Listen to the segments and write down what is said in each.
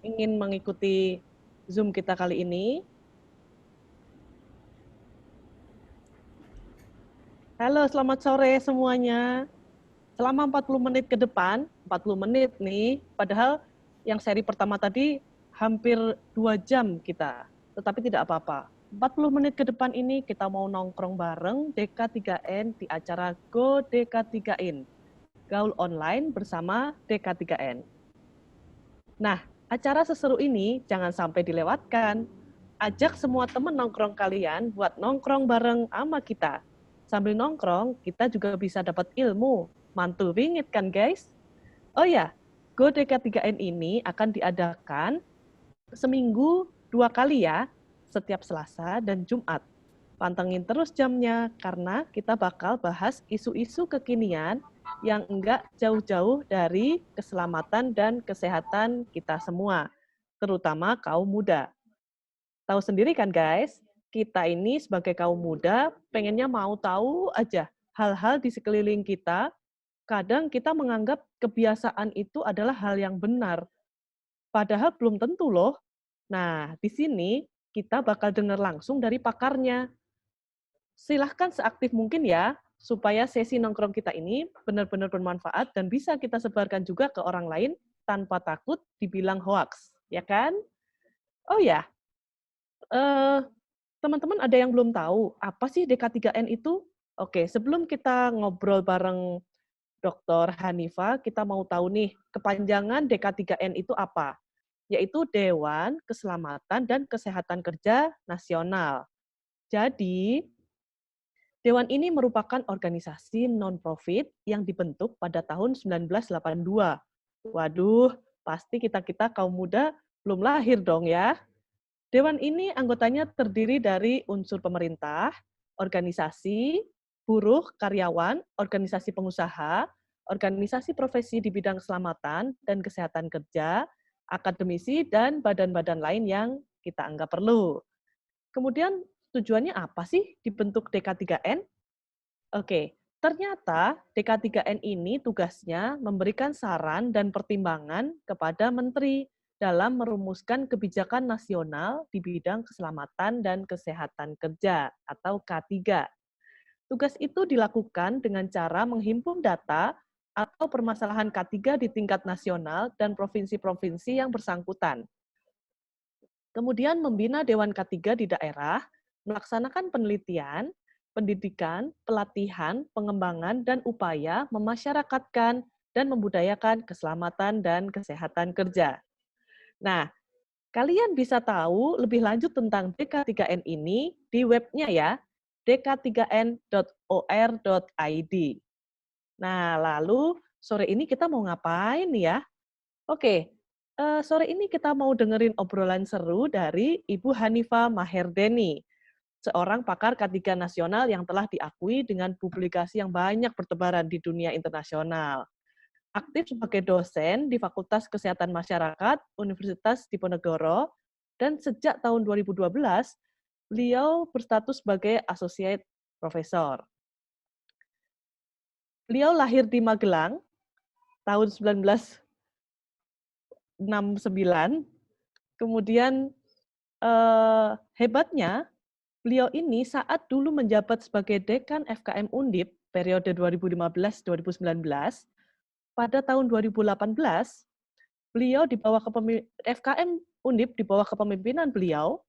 ingin mengikuti Zoom kita kali ini. Halo, selamat sore semuanya. Selama 40 menit ke depan, 40 menit nih, padahal yang seri pertama tadi hampir 2 jam kita, tetapi tidak apa-apa. 40 menit ke depan ini kita mau nongkrong bareng DK3N di acara Go DK3In, Gaul Online bersama DK3N. Nah, acara seseru ini jangan sampai dilewatkan. Ajak semua teman nongkrong kalian buat nongkrong bareng sama kita. Sambil nongkrong, kita juga bisa dapat ilmu. Mantul bingit kan guys? Oh ya, Go DK3N ini akan diadakan seminggu 2 kali ya, setiap Selasa dan Jumat. Pantengin terus jamnya, karena kita bakal bahas isu-isu kekinian yang enggak jauh-jauh dari keselamatan dan kesehatan kita semua, terutama kaum muda. Tahu sendiri kan guys, kita ini sebagai kaum muda pengennya mau tahu aja hal-hal di sekeliling kita. Kadang kita menganggap kebiasaan itu adalah hal yang benar, padahal belum tentu loh. Nah, di sini kita bakal dengar langsung dari pakarnya. Silahkan seaktif mungkin ya, supaya sesi nongkrong kita ini benar-benar bermanfaat dan bisa kita sebarkan juga ke orang lain tanpa takut dibilang hoax, ya kan? Oh ya, eh, teman-teman ada yang belum tahu, apa sih DK3N itu? Oke, sebelum kita ngobrol bareng Dr. Hanifa, kita mau tahu nih, kepanjangan DK3N itu apa? Yaitu Dewan Keselamatan dan Kesehatan Kerja Nasional. Jadi, Dewan ini merupakan organisasi non-profit yang dibentuk pada tahun 1982. Waduh, pasti kita-kita kaum muda belum lahir dong ya. Dewan ini anggotanya terdiri dari unsur pemerintah, organisasi, buruh, karyawan, organisasi pengusaha, organisasi profesi di bidang keselamatan dan kesehatan kerja, akademisi, dan badan-badan lain yang kita anggap perlu. Kemudian tujuannya apa sih dibentuk DK3N? Oke, ternyata DK3N ini tugasnya memberikan saran dan pertimbangan kepada menteri dalam merumuskan kebijakan nasional di bidang keselamatan dan kesehatan kerja atau K3. Tugas itu dilakukan dengan cara menghimpun data atau permasalahan K3 di tingkat nasional dan provinsi-provinsi yang bersangkutan. Kemudian membina Dewan K3 di daerah, melaksanakan penelitian, pendidikan, pelatihan, pengembangan, dan upaya memasyarakatkan dan membudayakan keselamatan dan kesehatan kerja. Nah, kalian bisa tahu lebih lanjut tentang DK3N ini di webnya ya, dk3n.or.id. Nah, lalu sore ini kita mau ngapain ya? Oke, sore ini kita mau dengerin obrolan seru dari Ibu Hanifa Maherdeni, seorang pakar K3 nasional yang telah diakui dengan publikasi yang banyak bertebaran di dunia internasional. Aktif sebagai dosen di Fakultas Kesehatan Masyarakat Universitas Diponegoro, dan sejak tahun 2012, beliau berstatus sebagai Associate Professor. Beliau lahir di Magelang tahun 1969, kemudian hebatnya, beliau ini saat dulu menjabat sebagai Dekan FKM Undip periode 2015-2019, pada tahun 2018, beliau di bawah FKM Undip di bawah kepemimpinan beliau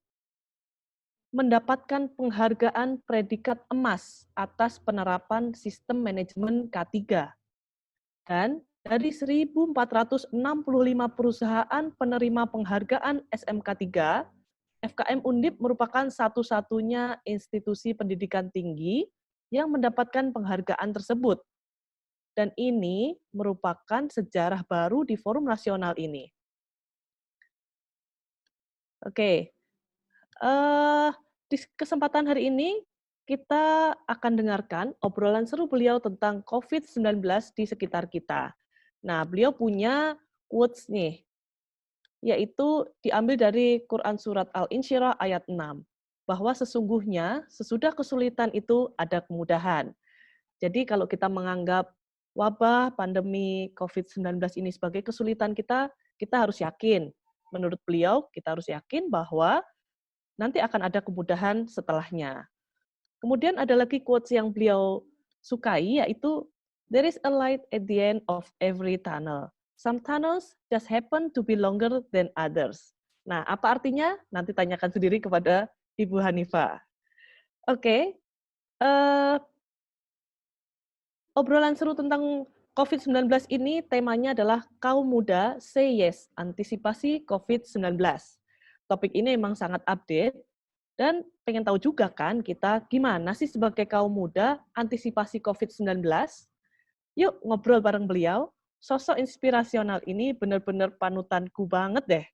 mendapatkan penghargaan predikat emas atas penerapan sistem manajemen K3. Dan dari 1.465 perusahaan penerima penghargaan SMK3, FKM Undip merupakan satu-satunya institusi pendidikan tinggi yang mendapatkan penghargaan tersebut. Dan ini merupakan sejarah baru di forum nasional ini. Oke, di kesempatan hari ini kita akan dengarkan obrolan seru beliau tentang COVID-19 di sekitar kita. Nah, beliau punya quotes nih, yaitu diambil dari Quran Surat Al-Insyirah ayat 6, bahwa sesungguhnya sesudah kesulitan itu ada kemudahan. Jadi kalau kita menganggap wabah pandemi COVID-19 ini sebagai kesulitan kita harus yakin menurut beliau kita harus yakin bahwa nanti akan ada kemudahan setelahnya. Kemudian ada lagi quotes yang beliau sukai, yaitu there is a light at the end of every tunnel. Some tunnels just happen to be longer than others. Nah, apa artinya? Nanti tanyakan sendiri kepada Ibu Hanifah. Oke, obrolan seru tentang COVID-19 ini temanya adalah kaum muda say yes, antisipasi COVID-19. Topik ini memang sangat update dan pengen tahu juga kan kita gimana sih sebagai kaum muda antisipasi COVID-19. Yuk ngobrol bareng beliau. Sosok inspirasional ini benar-benar panutanku banget deh.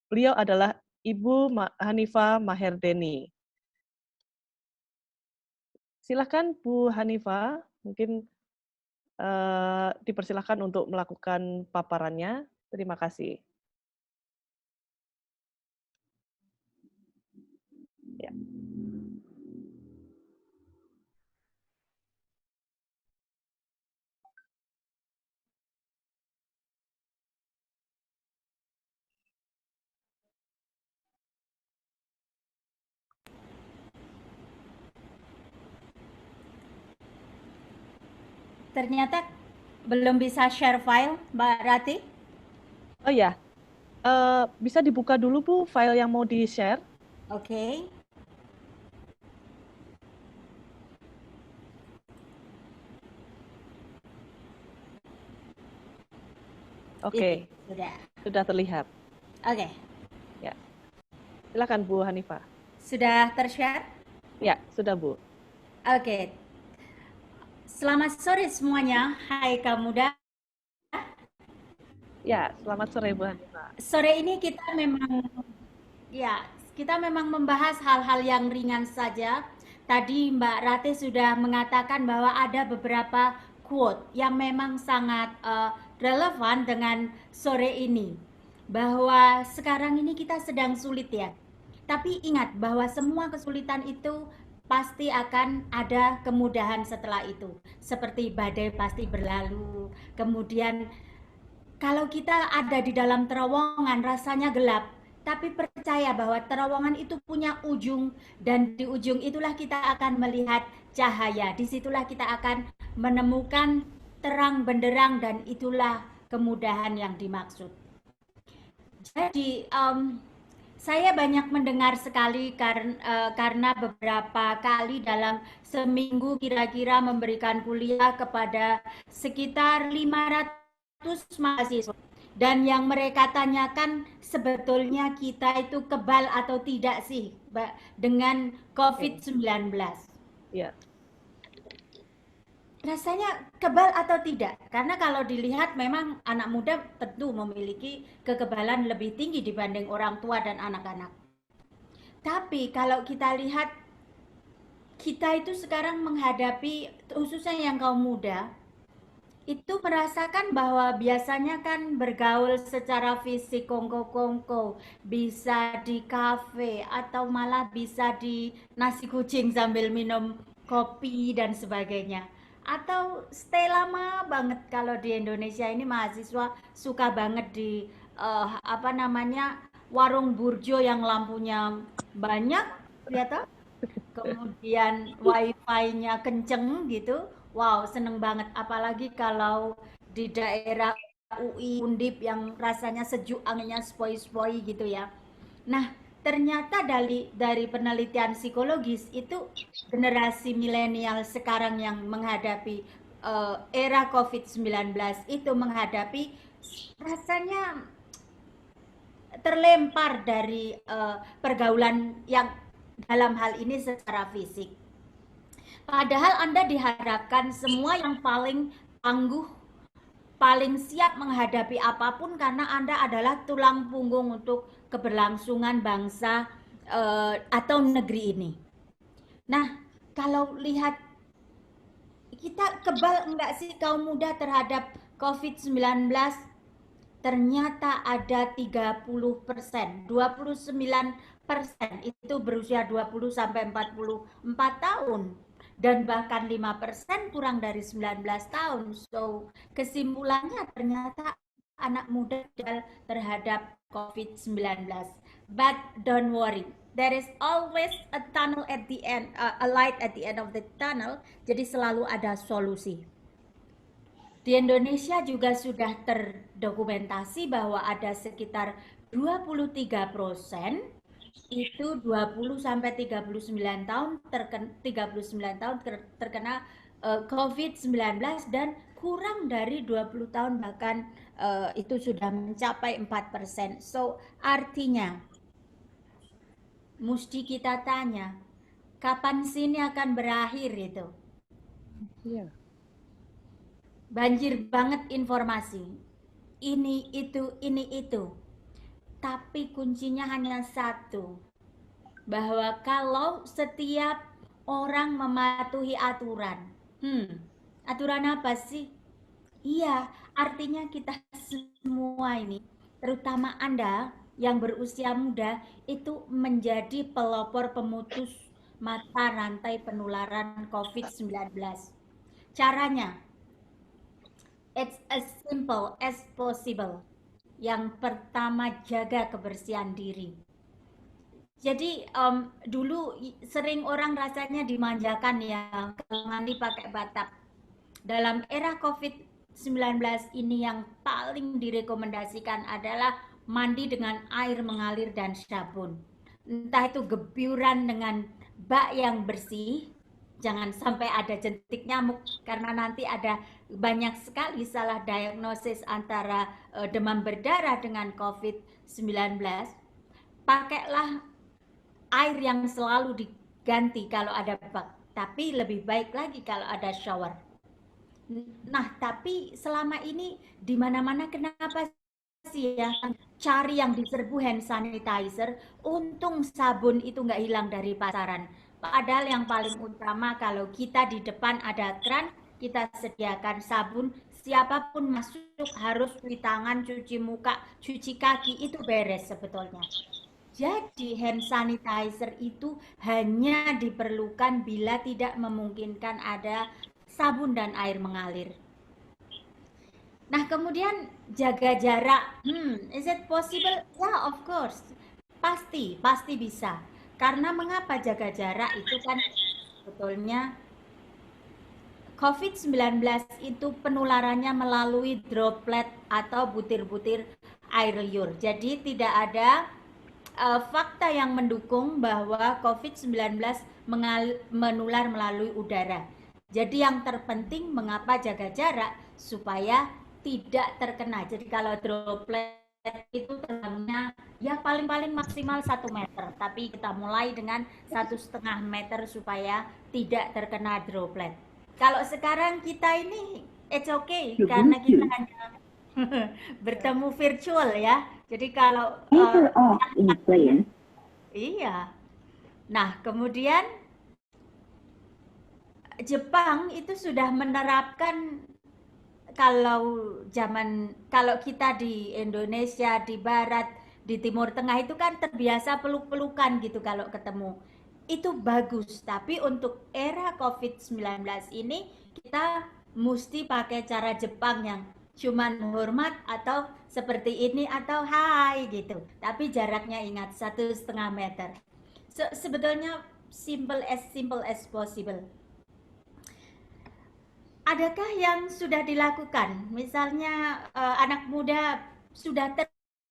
Beliau adalah Ibu Hanifah Maherdeni. Silakan Bu Hanifah, mungkin dipersilahkan untuk melakukan paparannya. Terima kasih. Ya. Ternyata belum bisa share file, Mbak Rati. Oh ya, bisa dibuka dulu Bu file yang mau di-share. Oke. Oke, sudah terlihat. Oke. Ya, silakan Bu Hanifah. Sudah tershare? Ya, sudah Bu. Oke. Selamat sore semuanya. Hai kaum muda. Ya, selamat sore Bu Hanifah. Sore ini kita memang membahas hal-hal yang ringan saja. Tadi Mbak Rati sudah mengatakan bahwa ada beberapa quote yang memang sangat relevan dengan sore ini. Bahwa sekarang ini kita sedang sulit ya. Tapi ingat bahwa semua kesulitan itu pasti akan ada kemudahan setelah itu. Seperti badai pasti berlalu. Kemudian kalau kita ada di dalam terowongan rasanya gelap, tapi percaya bahwa terowongan itu punya ujung dan di ujung itulah kita akan melihat cahaya. Disitulah kita akan menemukan terang benderang dan itulah kemudahan yang dimaksud. Jadi saya banyak mendengar sekali karena beberapa kali dalam seminggu kira-kira memberikan kuliah kepada sekitar 500 mahasiswa. Dan yang mereka tanyakan sebetulnya kita itu kebal atau tidak sih dengan COVID-19. Ya. Rasanya kebal atau tidak? Karena kalau dilihat memang anak muda tentu memiliki kekebalan lebih tinggi dibanding orang tua dan anak-anak. Tapi kalau kita lihat, kita itu sekarang menghadapi, khususnya yang kaum muda, itu merasakan bahwa biasanya kan bergaul secara fisik kongko-kongko, bisa di kafe atau malah bisa di nasi kucing sambil minum kopi dan sebagainya. Atau stay lama banget kalau di Indonesia ini mahasiswa suka banget di warung burjo yang lampunya banyak, ya toh? Kemudian wifi-nya kenceng gitu. Wow, seneng banget. Apalagi kalau di daerah UI Undip yang rasanya sejuk, anginnya spoi-spoi gitu ya. Nah, ternyata dari penelitian psikologis itu generasi milenial sekarang yang menghadapi era COVID-19 itu menghadapi rasanya terlempar dari pergaulan yang dalam hal ini secara fisik. Padahal Anda diharapkan semua yang paling tangguh, paling siap menghadapi apapun karena Anda adalah tulang punggung untuk keberlangsungan bangsa atau negeri ini. Nah, kalau lihat kita kebal enggak sih kaum muda terhadap COVID-19? Ternyata ada 30%, 29% itu berusia 20 sampai 44 tahun dan bahkan 5% kurang dari 19 tahun. So, kesimpulannya ternyata anak muda terhadap COVID-19. But don't worry, there is always a tunnel at the end, a light at the end of the tunnel. Jadi selalu ada solusi. Di Indonesia juga sudah terdokumentasi bahwa ada sekitar 23% itu 20 sampai 39 tahun terkena COVID-19 dan kurang dari 20 tahun bahkan itu sudah mencapai 4%. So artinya mesti kita tanya kapan sih ini akan berakhir itu. Iya. Banjir banget informasi. Ini itu. Tapi kuncinya hanya satu. Bahwa kalau setiap orang mematuhi aturan. Aturan apa sih? Iya, artinya kita semua ini, terutama Anda yang berusia muda, itu menjadi pelopor pemutus mata rantai penularan COVID-19. Caranya, it's as simple as possible. Yang pertama, jaga kebersihan diri. Jadi dulu sering orang rasanya dimanjakan ya, kalau mandi pakai batap. Dalam era COVID-19 ini yang paling direkomendasikan adalah mandi dengan air mengalir dan sabun. Entah itu gebyuran dengan bak yang bersih, jangan sampai ada jentik nyamuk karena nanti ada banyak sekali salah diagnosis antara demam berdarah dengan COVID-19. Pakailah air yang selalu diganti kalau ada bak, tapi lebih baik lagi kalau ada shower. Nah, tapi selama ini di mana-mana kenapa sih ya cari yang diserbu hand sanitizer, untung sabun itu nggak hilang dari pasaran. Padahal yang paling utama kalau kita di depan ada keran, kita sediakan sabun, siapapun masuk harus cuci tangan, cuci muka, cuci kaki, itu beres sebetulnya. Jadi hand sanitizer itu hanya diperlukan bila tidak memungkinkan ada sabun dan air mengalir. Nah, kemudian jaga jarak. Is it possible? Yeah, of course. Pasti bisa. Karena mengapa jaga jarak itu kan sebetulnya COVID-19 itu penularannya melalui droplet atau butir-butir air liur. Jadi tidak ada fakta yang mendukung bahwa COVID-19 menular melalui udara. Jadi yang terpenting mengapa jaga jarak supaya tidak terkena. Jadi kalau droplet itu terbangnya ya paling-paling maksimal 1 meter, tapi kita mulai dengan 1,5 meter supaya tidak terkena droplet. Kalau sekarang kita ini it's okay karena kita hanya bertemu virtual ya. Jadi kalau iya. Nah, kemudian Jepang itu sudah menerapkan kalau kita di Indonesia, di Barat, di Timur Tengah itu kan terbiasa peluk-pelukan gitu kalau ketemu. Itu bagus, tapi untuk era COVID-19 ini kita mesti pakai cara Jepang yang cuman hormat atau seperti ini atau hai gitu. Tapi jaraknya ingat 1,5 meter. Sebetulnya simple as possible. Adakah yang sudah dilakukan? Misalnya anak muda sudah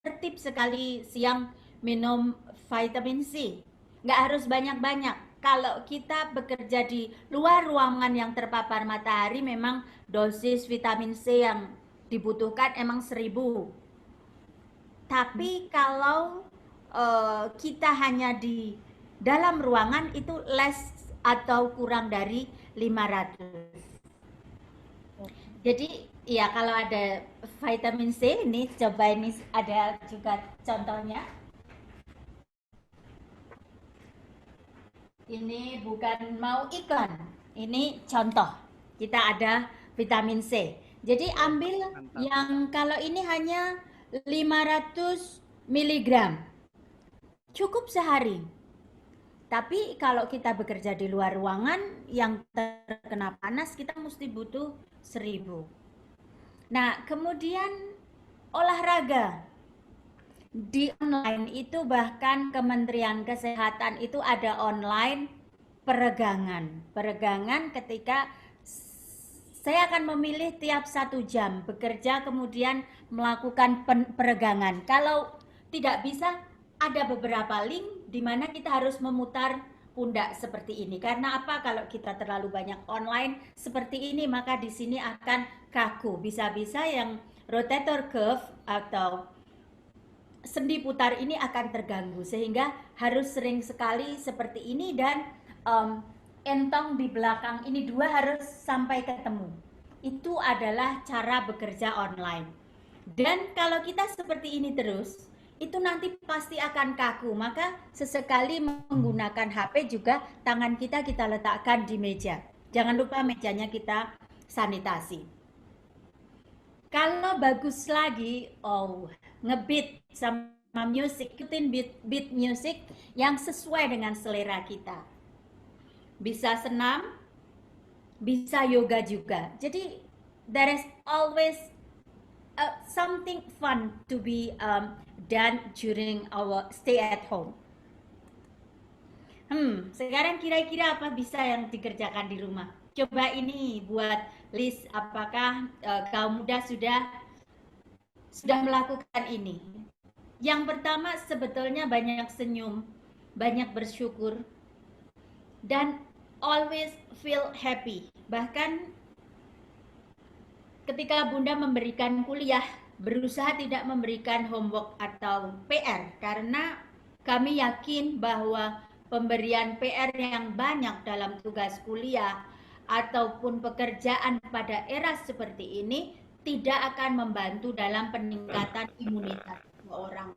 tertib sekali siang minum vitamin C. Nggak harus banyak-banyak. Kalau kita bekerja di luar ruangan yang terpapar matahari, memang dosis vitamin C yang dibutuhkan emang 1.000. Tapi kalau kita hanya di dalam ruangan itu less atau kurang dari 500. Jadi ya kalau ada vitamin C ini coba ini ada juga contohnya. Ini bukan mau iklan, ini contoh. Kita ada vitamin C. Jadi ambil yang kalau ini hanya 500 mg. Cukup sehari. Tapi kalau kita bekerja di luar ruangan yang terkena panas kita mesti butuh 1.000. Nah, kemudian olahraga di online itu, bahkan Kementerian Kesehatan itu ada online peregangan ketika saya akan memilih tiap 1 jam bekerja kemudian melakukan peregangan. Kalau tidak bisa, ada beberapa link di mana kita harus memutar pundak seperti ini. Karena apa? Kalau kita terlalu banyak online seperti ini, maka di sini akan kaku. Bisa-bisa yang rotator cuff atau sendi putar ini akan terganggu, sehingga harus sering sekali seperti ini, dan entong di belakang ini dua harus sampai ketemu. Itu adalah cara bekerja online. Dan kalau kita seperti ini terus, itu nanti pasti akan kaku. Maka sesekali menggunakan HP juga, tangan kita letakkan di meja. Jangan lupa mejanya kita sanitasi. Kalau bagus lagi, ngebeat sama music, ikutin beat music yang sesuai dengan selera kita. Bisa senam, bisa yoga juga. Jadi there is always something fun to be done during our stay at home. Sekarang kira-kira apa bisa yang dikerjakan di rumah? Coba ini buat list, apakah kaum muda sudah melakukan ini. Yang pertama, sebetulnya banyak senyum, banyak bersyukur, dan always feel happy. Bahkan ketika Bunda memberikan kuliah, berusaha tidak memberikan homework atau PR, karena kami yakin bahwa pemberian PR yang banyak dalam tugas kuliah ataupun pekerjaan pada era seperti ini tidak akan membantu dalam peningkatan imunitas orang.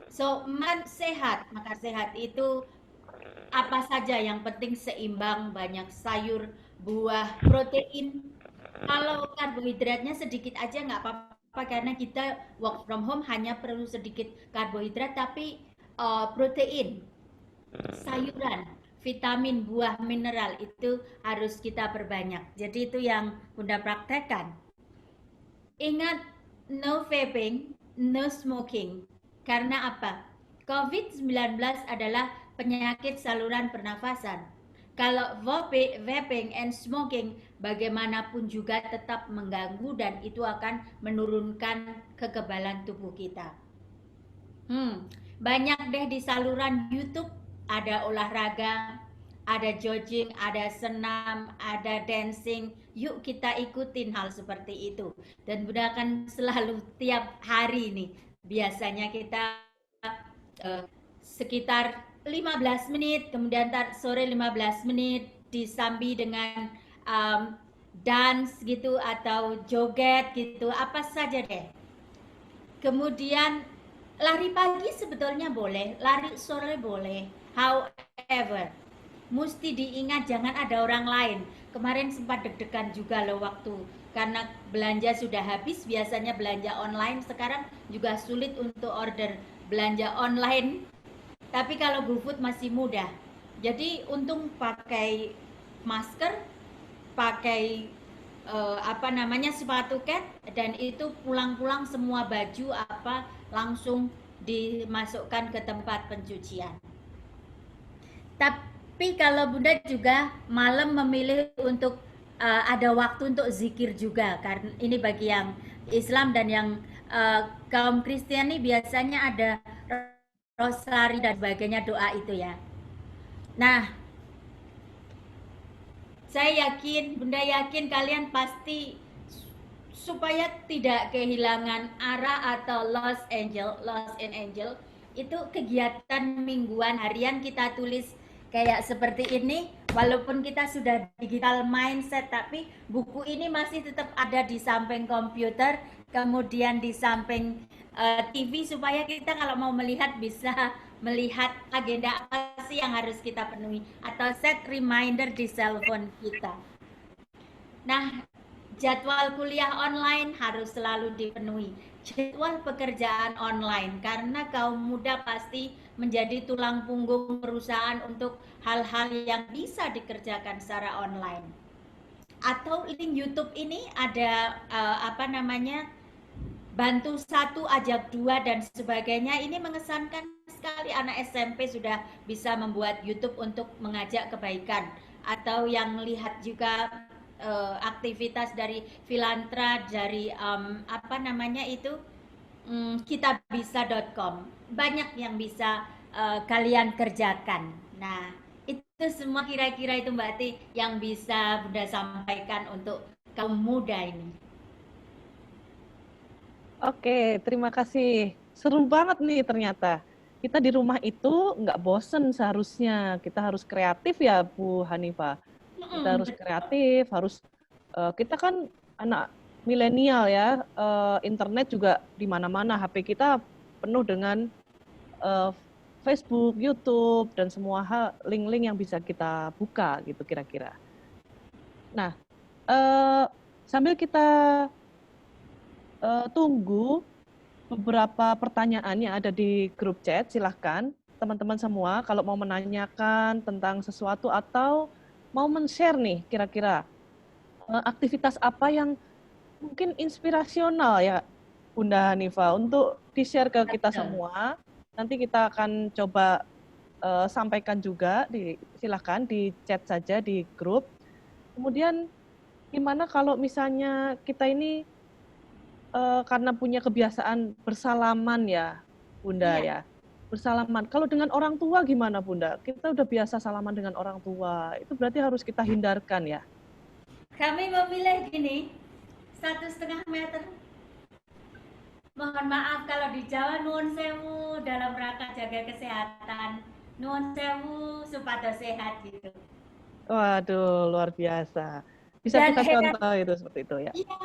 So, makan sehat itu apa saja, yang penting seimbang, banyak sayur, buah, protein. Kalau karbohidratnya sedikit aja nggak apa-apa, karena kita work from home hanya perlu sedikit karbohidrat, tapi protein, sayuran, vitamin, buah, mineral itu harus kita perbanyak. Jadi itu yang Bunda praktekkan. Ingat, no vaping, no smoking. Karena apa? COVID-19 adalah penyakit saluran pernafasan. Kalau vaping and smoking bagaimanapun juga tetap mengganggu, dan itu akan menurunkan kekebalan tubuh kita. Banyak deh di saluran YouTube, ada olahraga, ada jogging, ada senam, ada dancing. Yuk kita ikutin hal seperti itu. Dan Bunda akan selalu tiap hari nih, biasanya kita sekitar 15 menit, kemudian sore 15 menit disambi dengan dance gitu atau joget gitu, apa saja deh. Kemudian lari pagi sebetulnya boleh, lari sore boleh. However, mesti diingat jangan ada orang lain. Kemarin sempat deg-degan juga loh waktu, karena belanja sudah habis, biasanya belanja online, sekarang juga sulit untuk order belanja online. Tapi kalau GoFood masih mudah. Jadi untung pakai masker, pakai sepatu cat, dan itu pulang-pulang semua baju langsung dimasukkan ke tempat pencucian. Tapi kalau Bunda juga malam memilih untuk ada waktu untuk zikir juga, karena ini bagi yang Islam dan yang kaum Kristiani biasanya ada rosari dan sebagainya, doa itu ya. Nah, Bunda yakin kalian pasti, supaya tidak kehilangan arah atau lost in angel, itu kegiatan mingguan harian kita tulis kayak seperti ini. Walaupun kita sudah digital mindset, tapi buku ini masih tetap ada di samping komputer, kemudian di samping TV, supaya kita kalau mau melihat bisa melihat agenda apa sih yang harus kita penuhi, atau set reminder di cellphone kita. Nah, jadwal kuliah online harus selalu dipenuhi, jadwal pekerjaan online, karena kaum muda pasti menjadi tulang punggung perusahaan untuk hal-hal yang bisa dikerjakan secara online. Atau link YouTube ini ada bantu satu, ajak dua, dan sebagainya. Ini mengesankan sekali, anak SMP sudah bisa membuat YouTube untuk mengajak kebaikan. Atau yang lihat juga aktivitas dari Filantra, dari apa namanya itu, kitabisa.com. Banyak yang bisa kalian kerjakan. Nah, itu semua kira-kira itu Mbak Ti yang bisa Bunda sampaikan untuk kaum muda ini. Oke, terima kasih. Seru banget nih ternyata. Kita di rumah itu nggak bosen seharusnya. Kita harus kreatif ya, Bu Hanifah. Kita harus kreatif, kita kan anak milenial ya, internet juga di mana-mana, HP kita penuh dengan Facebook, YouTube, dan semua hal link-link yang bisa kita buka gitu kira-kira. Nah, sambil kita tunggu beberapa pertanyaan yang ada di grup chat, silahkan teman-teman semua kalau mau menanyakan tentang sesuatu atau mau men-share nih kira-kira aktivitas apa yang mungkin inspirasional ya Bunda Hanifah untuk di-share ke kita semua. Nanti kita akan coba sampaikan juga, silahkan di chat saja di grup. Kemudian gimana kalau misalnya kita ini karena punya kebiasaan bersalaman ya, Bunda ya. Bersalaman. Kalau dengan orang tua gimana, Bunda? Kita udah biasa salaman dengan orang tua. Itu berarti harus kita hindarkan ya. Kami memilih gini, 1,5 meter. Mohon maaf kalau di Jawa, nuwun sewu, dalam rangka jaga kesehatan. Nuwun sewu supaya sehat gitu. Waduh, luar biasa. Bisa kita contoh itu seperti itu ya? Iya,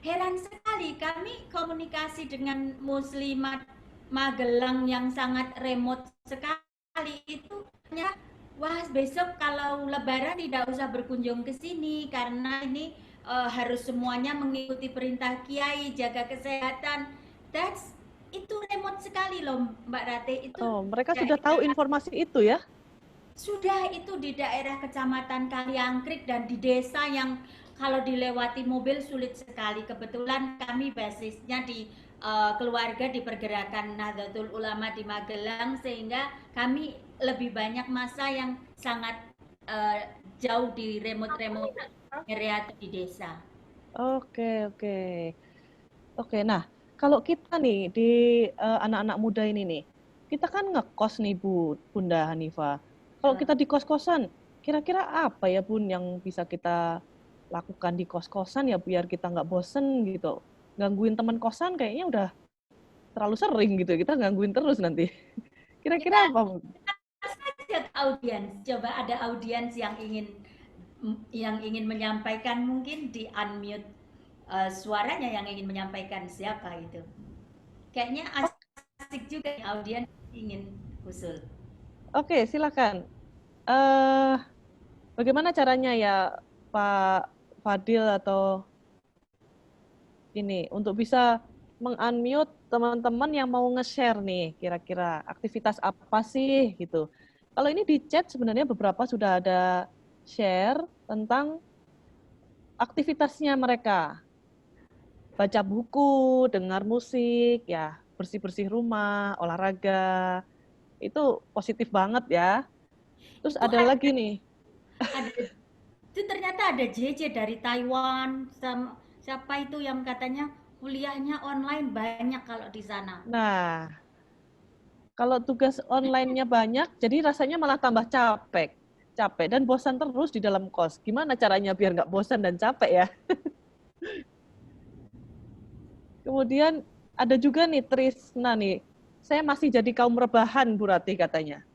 heran sekali kami komunikasi dengan muslimat Magelang yang sangat remote sekali itu ya. Wah, besok kalau lebaran tidak usah berkunjung ke sini karena ini harus semuanya mengikuti perintah kiai, jaga kesehatan. Itu remote sekali loh Mbak Rate. Itu mereka sudah tahu informasi itu ya? Sudah, itu di daerah Kecamatan Kaliangkrik dan di desa yang kalau dilewati mobil sulit sekali. Kebetulan kami basisnya di keluarga di pergerakan Nahdlatul Ulama di Magelang, sehingga kami lebih banyak masa yang sangat jauh di remote area di desa. Oke. Nah, kalau kita nih di anak-anak muda ini nih, kita kan ngekos nih Bunda Hanifah. Kalau kita di kos-kosan, kira-kira apa ya Bun yang bisa kita lakukan di kos-kosan ya biar kita nggak bosen gitu. Gangguin teman kosan kayaknya udah terlalu sering gitu, kita gangguin terus nanti. Kira-kira apa Bun? Audiens, coba ada audiens yang ingin menyampaikan, mungkin di unmute suaranya yang ingin menyampaikan siapa itu. Kayaknya asik juga audiens ingin usul. Oke, silakan. Bagaimana caranya ya Pak Fadil atau ini untuk bisa meng-unmute teman-teman yang mau nge-share nih kira-kira aktivitas apa sih gitu. Kalau ini di chat sebenarnya beberapa sudah ada share tentang aktivitasnya mereka. Baca buku, dengar musik, ya bersih-bersih rumah, olahraga. Itu positif banget ya. Terus itu ada lagi nih. Itu ternyata ada JJ dari Taiwan, siapa itu yang katanya kuliahnya online banyak kalau di sana. Nah, kalau tugas online-nya banyak, jadi rasanya malah tambah capek dan bosan terus di dalam kos. Gimana caranya biar nggak bosan dan capek ya? Kemudian ada juga nih Trisna nih, saya masih jadi kaum rebahan Bu Rati katanya.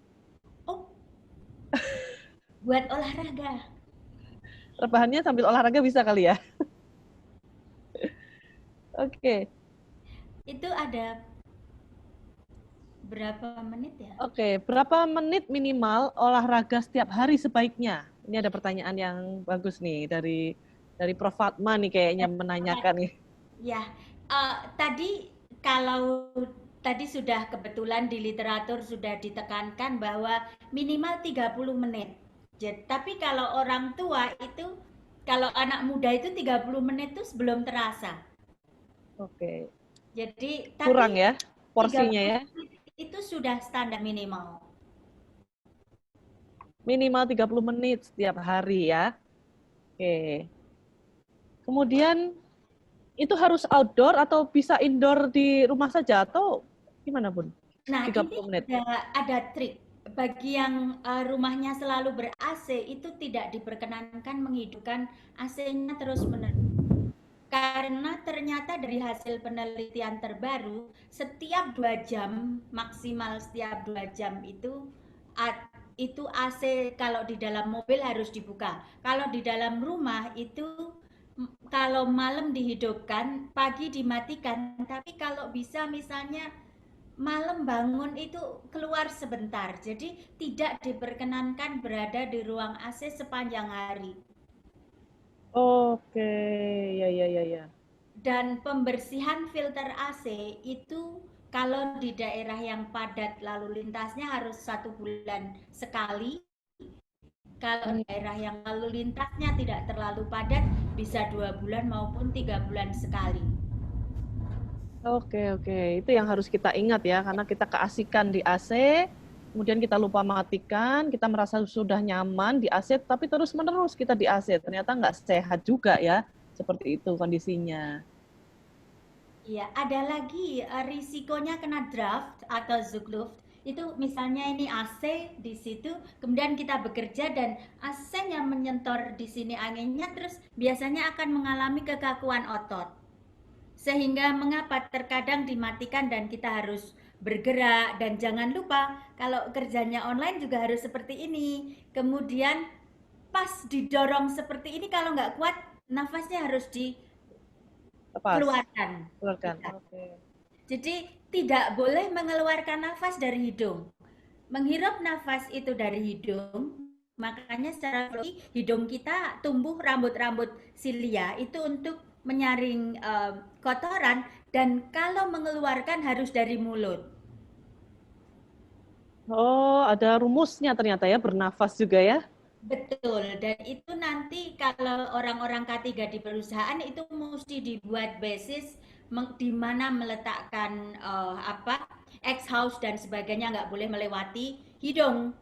Oh, buat olahraga. Rebahannya sambil olahraga bisa kali ya? Oke. Itu ada berapa menit ya? Oke, berapa menit minimal olahraga setiap hari sebaiknya? Ini ada pertanyaan yang bagus nih dari Prof. Fatma nih kayaknya menanyakan nih. Ya, tadi kalau tadi sudah kebetulan di literatur sudah ditekankan bahwa minimal 30 menit. Tapi kalau orang tua itu, kalau anak muda itu 30 menit itu belum terasa. Oke. Jadi Kurang tapi ya porsinya 30 ya. menit itu sudah standar minimal. Minimal 30 menit setiap hari ya. Oke. Kemudian itu harus outdoor atau bisa indoor di rumah saja atau gimana, Bun? Nah, ini 30 menit. ada trik. Bagi yang rumahnya selalu ber-AC, itu tidak diperkenankan menghidupkan AC-nya terus-menerus. Karena ternyata dari hasil penelitian terbaru, setiap 2 jam, maksimal setiap 2 jam itu AC kalau di dalam mobil harus dibuka. Kalau di dalam rumah itu kalau malam dihidupkan, pagi dimatikan. Tapi kalau bisa misalnya malam bangun itu keluar sebentar. Jadi tidak diperkenankan berada di ruang AC sepanjang hari. Oke, ya ya ya ya. Dan pembersihan filter AC itu kalau di daerah yang padat lalu lintasnya harus 1 bulan sekali. Kalau daerah yang lalu lintasnya tidak terlalu padat bisa 2 bulan maupun 3 bulan sekali. Oke, oke. Itu yang harus kita ingat ya, karena kita keasikan di AC, kemudian kita lupa matikan, kita merasa sudah nyaman di AC, tapi terus-menerus kita di AC. Ternyata nggak sehat juga ya, seperti itu kondisinya. Iya, ada lagi risikonya kena draft atau zugluft. Itu misalnya ini AC di situ, kemudian kita bekerja dan AC-nya menyentor di sini anginnya, terus biasanya akan mengalami kekakuan otot. Sehingga mengapa terkadang dimatikan dan kita harus bergerak dan jangan lupa kalau kerjanya online juga harus seperti ini. Kemudian pas didorong seperti ini kalau nggak kuat nafasnya harus Lepas, dikeluarkan. keluarkan. Iya. Oke. Jadi tidak boleh mengeluarkan nafas dari hidung. Menghirup nafas itu dari hidung, makanya secara biologi hidung kita tumbuh rambut-rambut silia itu untuk menyaring kotoran, dan kalau mengeluarkan harus dari mulut. Oh, ada rumusnya ternyata ya, bernafas juga ya. Betul, dan itu nanti kalau orang-orang K3 di perusahaan itu mesti dibuat basis di mana meletakkan exhaust dan sebagainya, nggak boleh melewati hidung,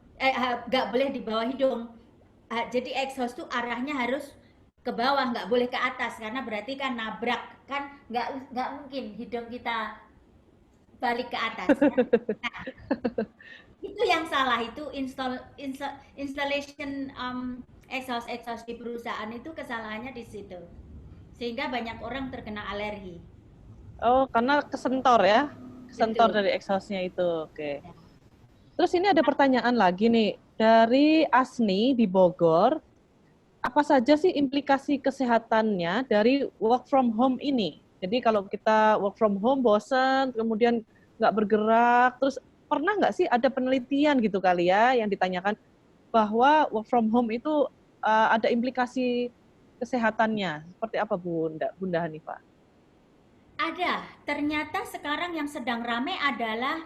nggak boleh di bawah hidung. Jadi exhaust tuh arahnya harus ke bawah, nggak boleh ke atas karena berarti kan nabrak, kan nggak mungkin hidung kita balik ke atas. Nah, itu yang salah, itu installation exhaust di perusahaan itu kesalahannya di situ, sehingga banyak orang terkena alergi. Oh, karena kesentor ya, kesentor Betul. dari exhaustnya itu. Oke. Terus ini ada pertanyaan lagi nih dari Asni di Bogor. Apa saja sih implikasi kesehatannya dari work from home ini? Jadi kalau kita work from home bosan, kemudian nggak bergerak, terus pernah nggak sih ada penelitian gitu kali ya yang ditanyakan bahwa work from home itu ada implikasi kesehatannya? Seperti apa Bunda Hanifah? Ada, ternyata sekarang yang sedang ramai adalah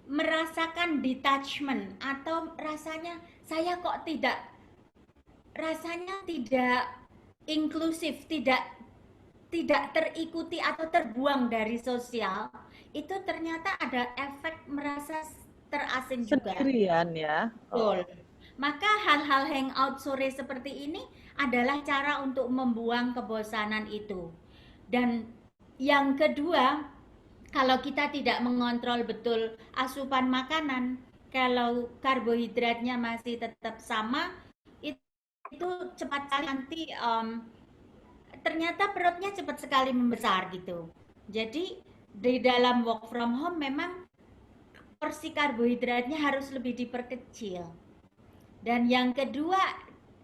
merasakan detachment atau rasanya saya kok tidak inklusif, tidak terikuti atau terbuang dari sosial. Itu ternyata ada efek merasa terasing juga. Sendirian ya. Betul. Maka hal-hal hangout sore seperti ini adalah cara untuk membuang kebosanan itu. Dan yang kedua, kalau kita tidak mengontrol betul asupan makanan, kalau karbohidratnya masih tetap sama, itu cepat sekali nanti ternyata perutnya cepat sekali membesar gitu. Jadi di dalam work from home memang porsi karbohidratnya harus lebih diperkecil. Dan yang kedua,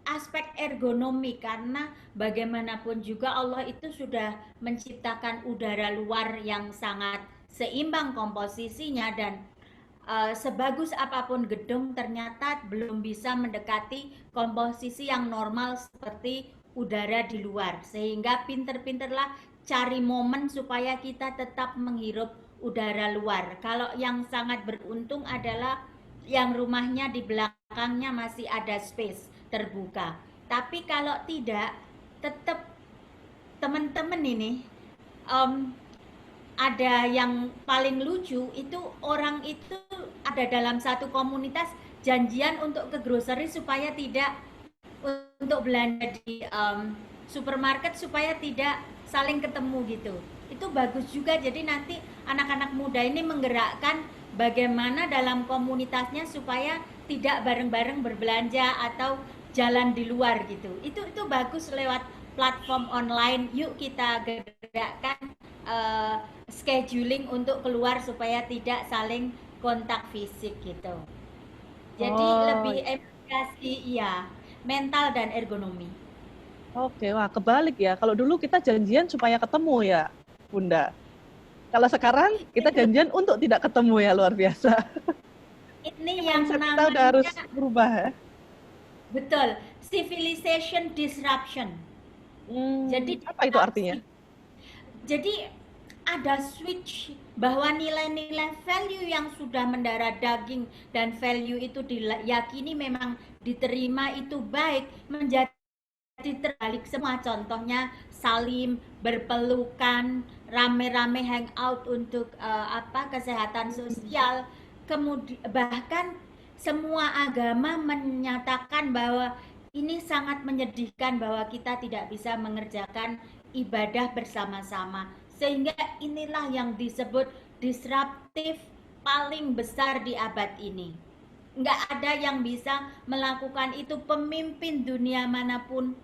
aspek ergonomi, karena bagaimanapun juga Allah itu sudah menciptakan udara luar yang sangat seimbang komposisinya, dan sebagus apapun gedung ternyata belum bisa mendekati komposisi yang normal seperti udara di luar, sehingga pinter-pinterlah cari momen supaya kita tetap menghirup udara luar. Kalau yang sangat beruntung adalah yang rumahnya di belakangnya masih ada space terbuka. Tapi kalau tidak, tetap teman-teman ini um, ada yang paling lucu itu orang itu ada dalam satu komunitas janjian untuk ke grocery supaya tidak untuk belanja di supermarket supaya tidak saling ketemu gitu. Itu bagus juga, jadi nanti anak-anak muda ini menggerakkan bagaimana dalam komunitasnya supaya tidak bareng-bareng berbelanja atau jalan di luar gitu. Itu bagus lewat platform online. Yuk kita gerakkan scheduling untuk keluar supaya tidak saling kontak fisik gitu. Jadi lebih edukasi ya, mental dan ergonomi. Oke, wah kebalik ya. Kalau dulu kita janjian supaya ketemu ya, Bunda. Kalau sekarang kita janjian untuk tidak ketemu ya, luar biasa. Ini yang kita udah harus berubah ya. Betul, civilization disruption. Jadi apa itu artinya? Jadi ada switch bahwa nilai-nilai value yang sudah mendarah daging dan value itu diyakini memang diterima itu baik menjadi terbalik semua. Contohnya saling berpelukan, rame-rame hangout untuk kesehatan sosial. Kemudian bahkan semua agama menyatakan bahwa ini sangat menyedihkan bahwa kita tidak bisa mengerjakan ibadah bersama-sama. Sehingga inilah yang disebut disruptif paling besar di abad ini. Nggak ada yang bisa melakukan itu, pemimpin dunia manapun.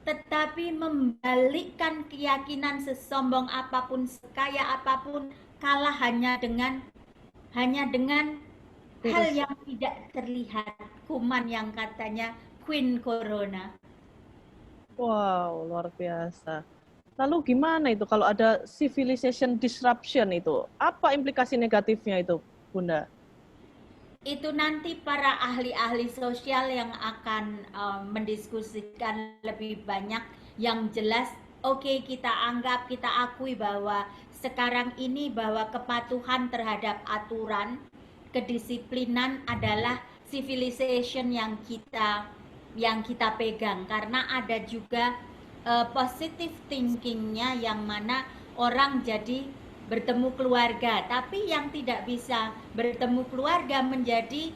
Tetapi membalikkan keyakinan sesombong apapun, sekaya apapun, kalah hanya dengan hal yang tidak terlihat, kuman yang katanya Queen Corona. Wow, luar biasa. Lalu gimana itu kalau ada civilization disruption itu? Apa implikasi negatifnya itu, Bunda? Itu nanti para ahli-ahli sosial yang akan mendiskusikan lebih banyak. Yang jelas, oke, kita anggap, kita akui bahwa sekarang ini bahwa kepatuhan terhadap aturan, kedisiplinan adalah civilization yang kita pegang, karena ada juga positive thinkingnya yang mana orang jadi bertemu keluarga, tapi yang tidak bisa bertemu keluarga menjadi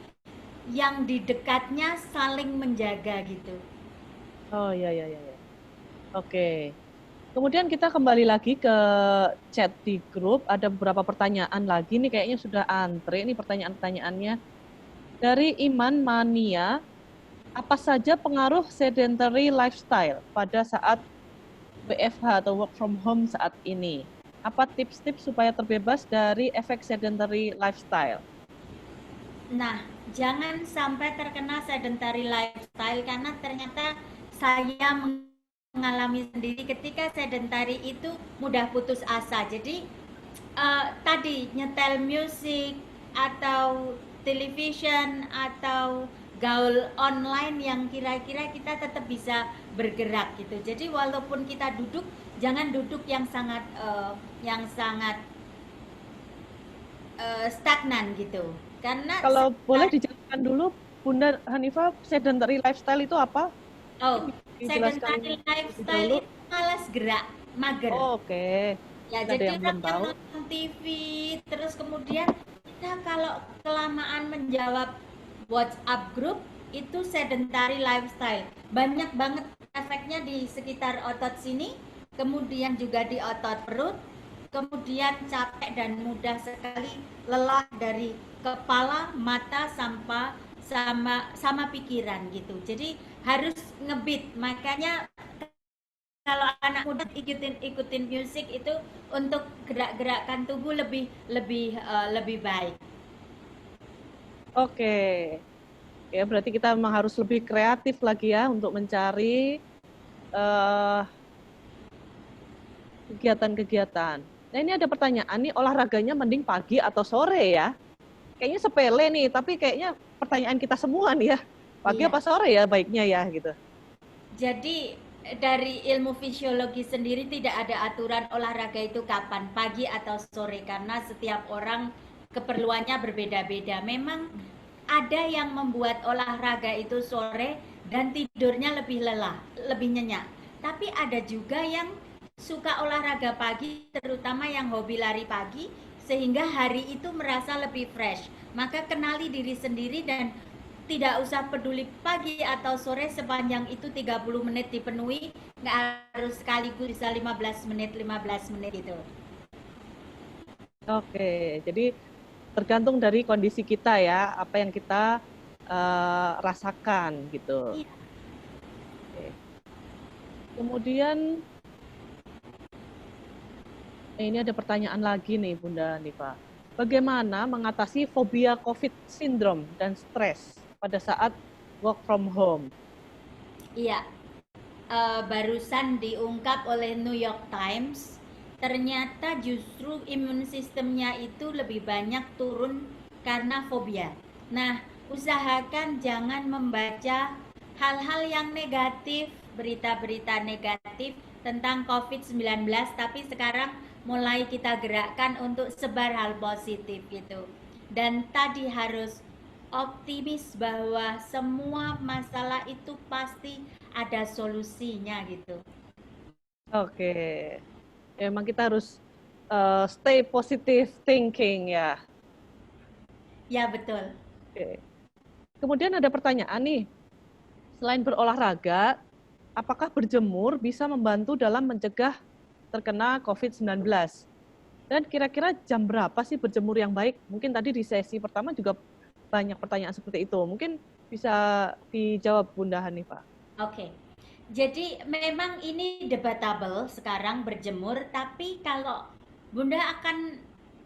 yang di dekatnya saling menjaga gitu. Oh ya. Oke. Kemudian kita kembali lagi ke chat di grup, ada beberapa pertanyaan lagi nih, kayaknya sudah antre nih pertanyaan-pertanyaannya. Dari Iman Mania, apa saja pengaruh sedentary lifestyle pada saat WFH atau work from home saat ini? Apa tips-tips supaya terbebas dari efek sedentary lifestyle? Nah, jangan sampai terkena sedentary lifestyle, karena ternyata saya mengalami sendiri ketika sedentary itu mudah putus asa. Jadi tadi nyetel musik atau television atau gaul online yang kira-kira kita tetap bisa bergerak gitu. Jadi walaupun kita duduk, jangan duduk yang sangat stagnan gitu. Karena kalau boleh dijelaskan dulu, Bunda Hanifah, sedentary lifestyle itu apa? Oh, sedentary lifestyle itu malas gerak, mager. Oh, oke. Ya, jadi orang yang nonton TV, terus kemudian kita kalau kelamaan menjawab WhatsApp group, itu sedentary lifestyle. Banyak banget efeknya di sekitar otot sini, kemudian juga di otot perut, kemudian capek dan mudah sekali lelah dari kepala, mata, sama pikiran gitu. Jadi harus ngebit. Makanya kalau anak muda ikutin musik itu untuk gerak-gerakkan tubuh lebih baik. Oke. Ya, berarti kita memang harus lebih kreatif lagi ya untuk mencari kegiatan-kegiatan. Nah, ini ada pertanyaan nih, olahraganya mending pagi atau sore ya? Kayaknya sepele nih, tapi kayaknya pertanyaan kita semua nih ya. Pagi apa sore ya baiknya ya gitu. Jadi dari ilmu fisiologi sendiri tidak ada aturan olahraga itu kapan, pagi atau sore, karena setiap orang keperluannya berbeda-beda. Memang ada yang membuat olahraga itu sore dan tidurnya lebih lelah, lebih nyenyak. Tapi ada juga yang suka olahraga pagi, terutama yang hobi lari pagi, sehingga hari itu merasa lebih fresh. Maka kenali diri sendiri dan tidak usah peduli pagi atau sore, sepanjang itu 30 menit dipenuhi, nggak harus sekaligus bisa 15 menit gitu. Oke, jadi tergantung dari kondisi kita ya, apa yang kita rasakan gitu. Iya. Oke. Kemudian ini ada pertanyaan lagi nih Bunda Nifa. Bagaimana mengatasi fobia COVID syndrome dan stres pada saat work from home? Iya, barusan diungkap oleh New York Times, ternyata justru imun sistemnya itu lebih banyak turun karena fobia. Nah, usahakan jangan membaca hal-hal yang negatif, berita-berita negatif tentang COVID-19, tapi sekarang mulai kita gerakkan untuk sebar hal positif gitu. Dan tadi harus optimis bahwa semua masalah itu pasti ada solusinya gitu. Oke, ya, emang kita harus stay positive thinking ya. Ya betul. Oke. Kemudian ada pertanyaan nih, selain berolahraga, apakah berjemur bisa membantu dalam mencegah terkena COVID-19? Dan kira-kira jam berapa sih berjemur yang baik? Mungkin tadi di sesi pertama juga banyak pertanyaan seperti itu. Mungkin bisa dijawab Bunda Hanifah. Oke. Jadi memang ini debatable sekarang berjemur, tapi kalau Bunda akan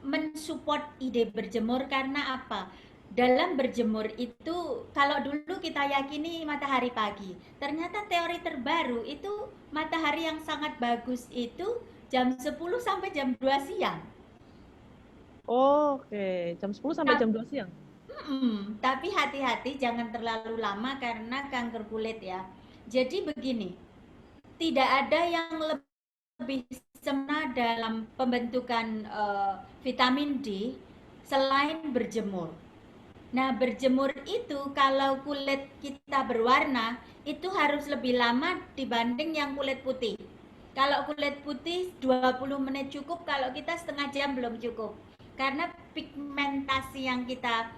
mensupport ide berjemur karena apa? Dalam berjemur itu, kalau dulu kita yakini matahari pagi, ternyata teori terbaru itu matahari yang sangat bagus itu jam 10 sampai jam 2 siang. Oke, jam 10 sampai jam 2 siang. Tapi hati-hati jangan terlalu lama karena kanker kulit ya. Jadi begini, tidak ada yang lebih sempurna dalam pembentukan vitamin D selain berjemur. Nah, berjemur itu kalau kulit kita berwarna itu harus lebih lama dibanding yang kulit putih. Kalau kulit putih 20 menit cukup, kalau kita setengah jam belum cukup. Karena pigmentasi yang kita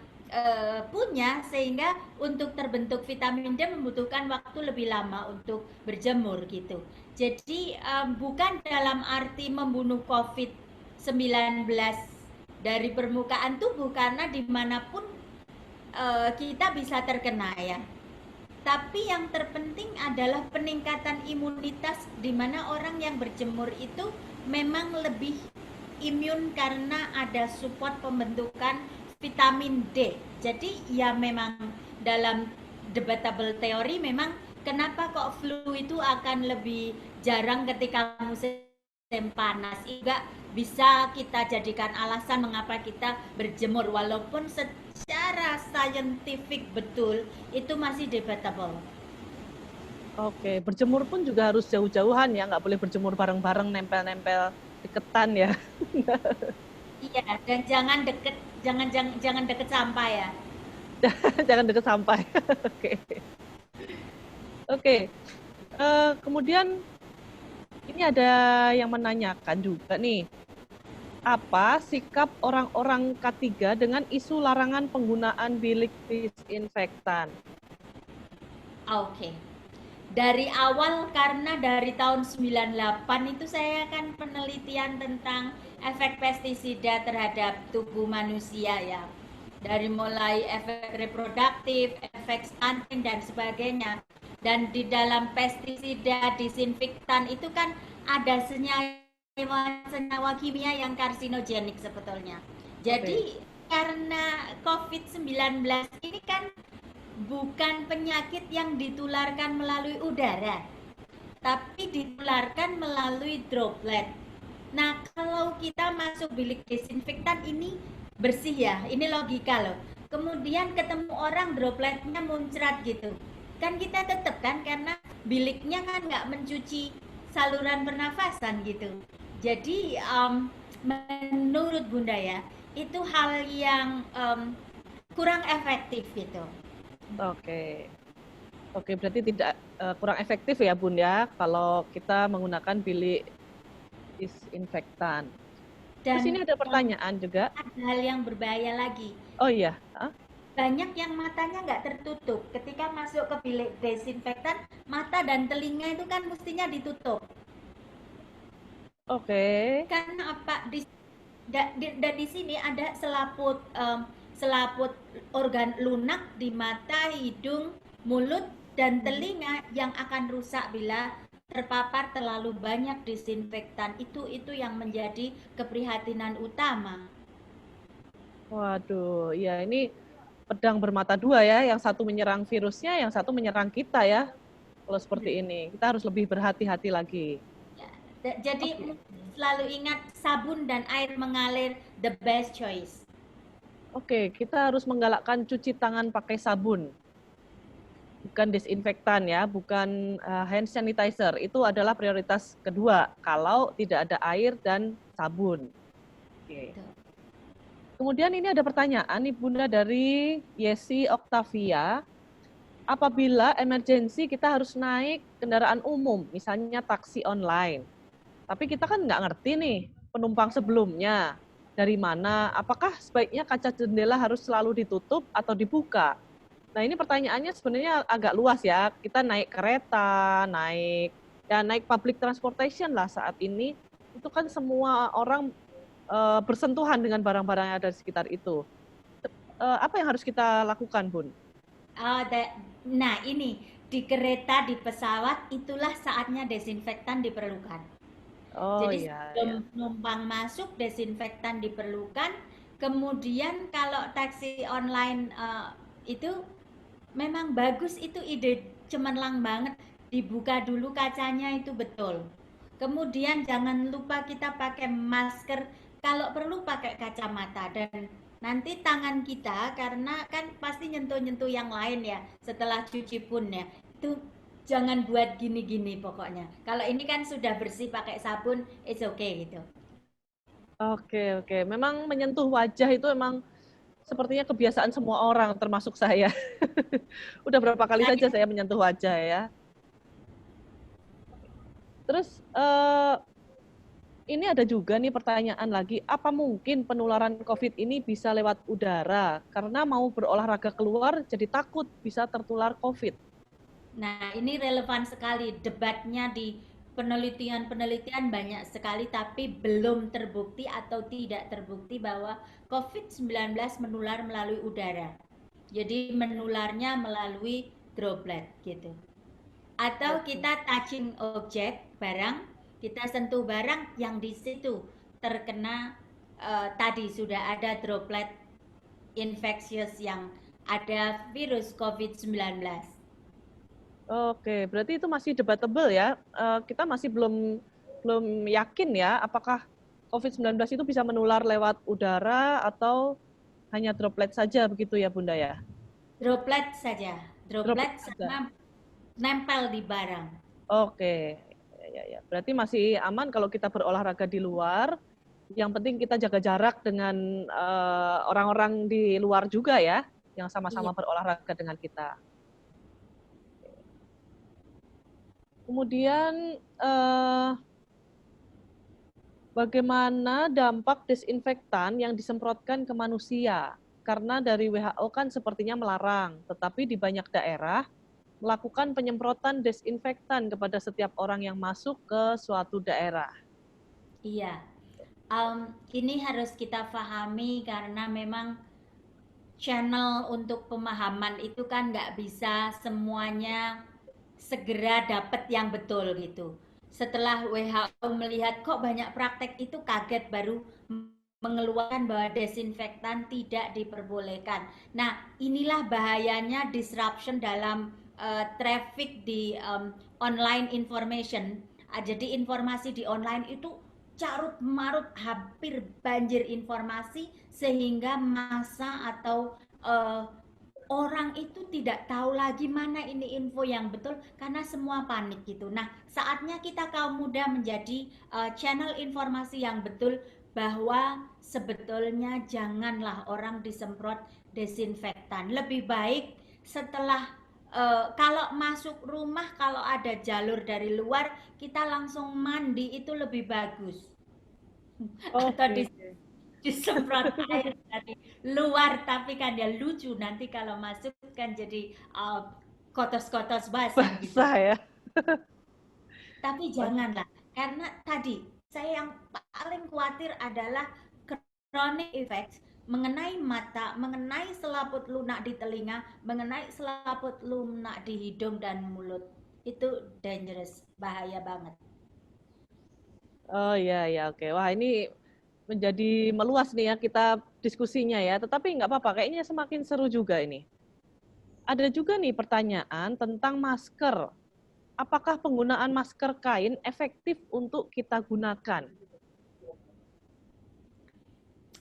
punya, sehingga untuk terbentuk vitamin D membutuhkan waktu lebih lama untuk berjemur gitu. Jadi bukan dalam arti membunuh COVID-19 dari permukaan tubuh, karena dimanapun kita bisa terkena ya. Tapi yang terpenting adalah peningkatan imunitas, di mana orang yang berjemur itu memang lebih imun karena ada support pembentukan vitamin D. Jadi ya memang dalam debatable teori memang kenapa kok flu itu akan lebih jarang ketika musim panas. Juga bisa kita jadikan alasan mengapa kita berjemur, walaupun secara saintifik betul itu masih debatable. Oke, berjemur pun juga harus jauh-jauhan ya, nggak boleh berjemur bareng-bareng, nempel-nempel deketan ya. Iya, dan jangan deket sampah ya. Jangan deket sampah. Oke. Oke. Kemudian ini ada yang menanyakan juga nih, apa sikap orang-orang K3 dengan isu larangan penggunaan bilik disinfektan? Oke. Dari awal, karena dari tahun 98 itu saya kan penelitian tentang efek pestisida terhadap tubuh manusia ya. Dari mulai efek reproduktif, efek stunting dan sebagainya. Dan di dalam pestisida disinfektan itu kan ada senyawa kimia yang karsinogenik sebetulnya. Jadi karena COVID-19 ini kan bukan penyakit yang ditularkan melalui udara, tapi ditularkan melalui droplet. Nah, kalau kita masuk bilik disinfektan ini bersih ya, ini logika loh. Kemudian ketemu orang dropletnya muncrat gitu. Kan kita tetap kan, karena biliknya kan nggak mencuci saluran pernafasan gitu. Jadi menurut Bunda ya, itu hal yang kurang efektif gitu. Oke. Oke, berarti tidak kurang efektif ya Bun ya kalau kita menggunakan bilik disinfektan. Terus Dan ini ada pertanyaan juga. ada hal yang berbahaya lagi. Oh iya, Banyak yang matanya nggak tertutup. Ketika masuk ke bilik desinfektan, mata dan telinga itu kan mestinya ditutup. oke. Karena apa? Dan di sini ada selaput organ lunak di mata, hidung, mulut, dan telinga yang akan rusak bila terpapar terlalu banyak disinfektan. Itu yang menjadi keprihatinan utama. Waduh, ya ini pedang bermata dua ya, yang satu menyerang virusnya, yang satu menyerang kita ya. Kalau seperti ini, kita harus lebih berhati-hati lagi. Ya, jadi selalu ingat sabun dan air mengalir the best choice. Oke, kita harus menggalakkan cuci tangan pakai sabun. Bukan desinfektan ya, bukan hand sanitizer. Itu adalah prioritas kedua kalau tidak ada air dan sabun. Oke. Kemudian ini ada pertanyaan nih Bunda dari Yesi Octavia. Apabila emergensi kita harus naik kendaraan umum, misalnya taksi online. Tapi kita kan nggak ngerti nih penumpang sebelumnya dari mana, apakah sebaiknya kaca jendela harus selalu ditutup atau dibuka? Nah ini pertanyaannya sebenarnya agak luas ya. Kita naik kereta, naik public transportation lah saat ini, itu kan semua orang bersentuhan dengan barang-barang yang ada di sekitar itu. Apa yang harus kita lakukan, Bun? Nah ini di kereta, di pesawat, itulah saatnya desinfektan diperlukan. Oh Jadi iya, sebelum ya. penumpang masuk, desinfektan diperlukan. Kemudian kalau taksi online itu memang bagus, itu ide cemerlang banget. Dibuka dulu kacanya, itu betul. Kemudian jangan lupa kita pakai masker, kalau perlu pakai kacamata, dan nanti tangan kita karena kan pasti nyentuh-nyentuh yang lain ya setelah cuci pun ya. Itu jangan buat gini-gini pokoknya. Kalau ini kan sudah bersih pakai sabun, it's okay gitu. Oke, oke. Memang menyentuh wajah itu emang sepertinya kebiasaan semua orang, termasuk saya. Udah berapa kali saja saya menyentuh wajah ya. Terus ini ada juga nih pertanyaan lagi, apa mungkin penularan COVID ini bisa lewat udara? Karena mau berolahraga keluar jadi takut bisa tertular COVID. Nah, ini relevan sekali, debatnya di penelitian-penelitian banyak sekali, tapi belum terbukti atau tidak terbukti bahwa COVID-19 menular melalui udara. Jadi menularnya melalui droplet gitu. Atau kita touching objek, barang, kita sentuh barang yang di situ terkena tadi sudah ada droplet infectious yang ada virus COVID-19. Oke, berarti itu masih debatable ya. Kita masih belum yakin ya apakah COVID-19 itu bisa menular lewat udara atau hanya droplet saja begitu ya Bunda ya? Droplet saja, droplet Saja. sama nempel di barang. Oke, ya. Berarti masih aman kalau kita berolahraga di luar. Yang penting kita jaga jarak dengan orang-orang di luar juga ya, yang sama-sama Iya. berolahraga dengan kita. Kemudian bagaimana dampak desinfektan yang disemprotkan ke manusia? Karena dari WHO kan sepertinya melarang, tetapi di banyak daerah melakukan penyemprotan desinfektan kepada setiap orang yang masuk ke suatu daerah. Iya, ini harus kita pahami karena memang channel untuk pemahaman itu kan nggak bisa semuanya segera dapat yang betul gitu. Setelah WHO melihat kok banyak praktek itu, kaget baru mengeluarkan bahwa desinfektan tidak diperbolehkan. Nah, inilah bahayanya disruption dalam traffic di online information. Jadi informasi di online itu carut marut, hampir banjir informasi, sehingga massa atau orang itu tidak tahu lagi mana ini info yang betul karena semua panik gitu. Nah, saatnya kita kaum muda menjadi channel informasi yang betul, bahwa sebetulnya janganlah orang disemprot desinfektan. Lebih baik setelah kalau masuk rumah, kalau ada jalur dari luar, kita langsung mandi itu lebih bagus. Atau Oke. disemprot air dari luar, tapi kan ya lucu nanti kalau masuk kan jadi kotos-kotos basah gitu. Basah ya. Tapi janganlah, karena tadi saya yang paling khawatir adalah chronic effects mengenai mata, mengenai selaput lunak di telinga, mengenai selaput lunak di hidung dan mulut. Itu dangerous, bahaya banget. Oh iya ya, oke. Wah, ini menjadi meluas nih ya kita diskusinya ya. Tetapi nggak apa-apa, kayaknya semakin seru juga ini. Ada juga nih pertanyaan tentang masker. Apakah penggunaan masker kain efektif untuk kita gunakan?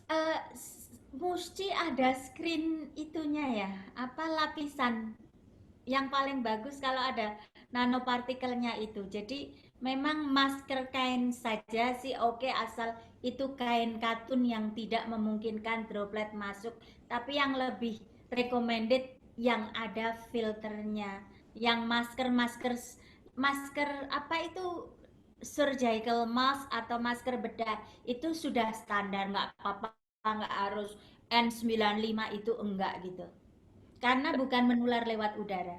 Eh, mesti ada screen itunya ya, apa lapisan yang paling bagus kalau ada nanopartikelnya itu. Jadi memang masker kain saja sih oke, asal itu kain katun yang tidak memungkinkan droplet masuk. Tapi yang lebih recommended yang ada filternya. Yang masker apa itu, surgical mask atau masker bedah itu sudah standar, nggak apa-apa, nggak harus N95 itu, enggak gitu. Karena bukan menular lewat udara.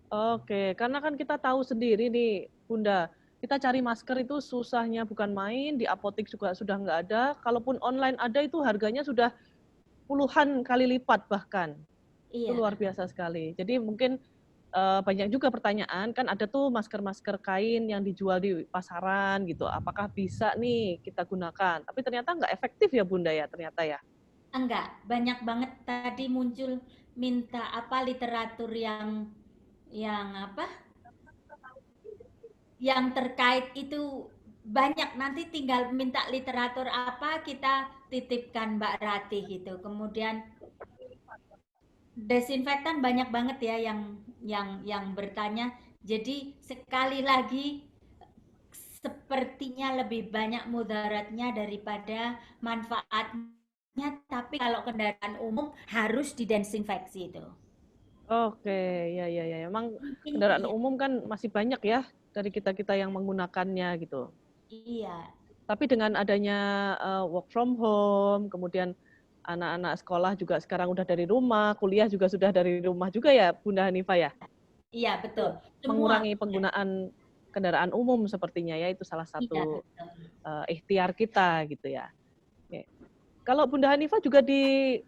Oke, karena kan kita tahu sendiri nih, Bunda, kita cari masker itu susahnya bukan main, di apotek juga sudah nggak ada, kalaupun online ada itu harganya sudah puluhan kali lipat bahkan. Itu Iya, luar biasa sekali. Jadi mungkin banyak juga pertanyaan, kan ada tuh masker-masker kain yang dijual di pasaran gitu, apakah bisa nih kita gunakan? Tapi ternyata nggak efektif ya Bunda ya, ternyata ya. enggak. Banyak banget tadi muncul minta apa literatur yang apa? Yang terkait itu banyak. Nanti tinggal minta literatur apa, kita titipkan Mbak Rati gitu. Kemudian desinfektan banyak banget ya yang bertanya. Jadi sekali lagi, sepertinya lebih banyak mudaratnya daripada manfaatnya, tapi kalau kendaraan umum harus didesinfeksi itu. Oke, ya ya ya. Emang Intinya kendaraan iya. umum kan masih banyak ya dari kita-kita yang menggunakannya gitu. Iya, Tapi dengan adanya work from home, kemudian anak-anak sekolah juga sekarang udah dari rumah, kuliah juga sudah dari rumah juga ya, Bunda Hanifah ya. iya betul. Semua. Mengurangi penggunaan kendaraan umum sepertinya ya, itu salah Iya satu betul. ikhtiar kita gitu ya. Oke. Kalau Bunda Hanifah juga di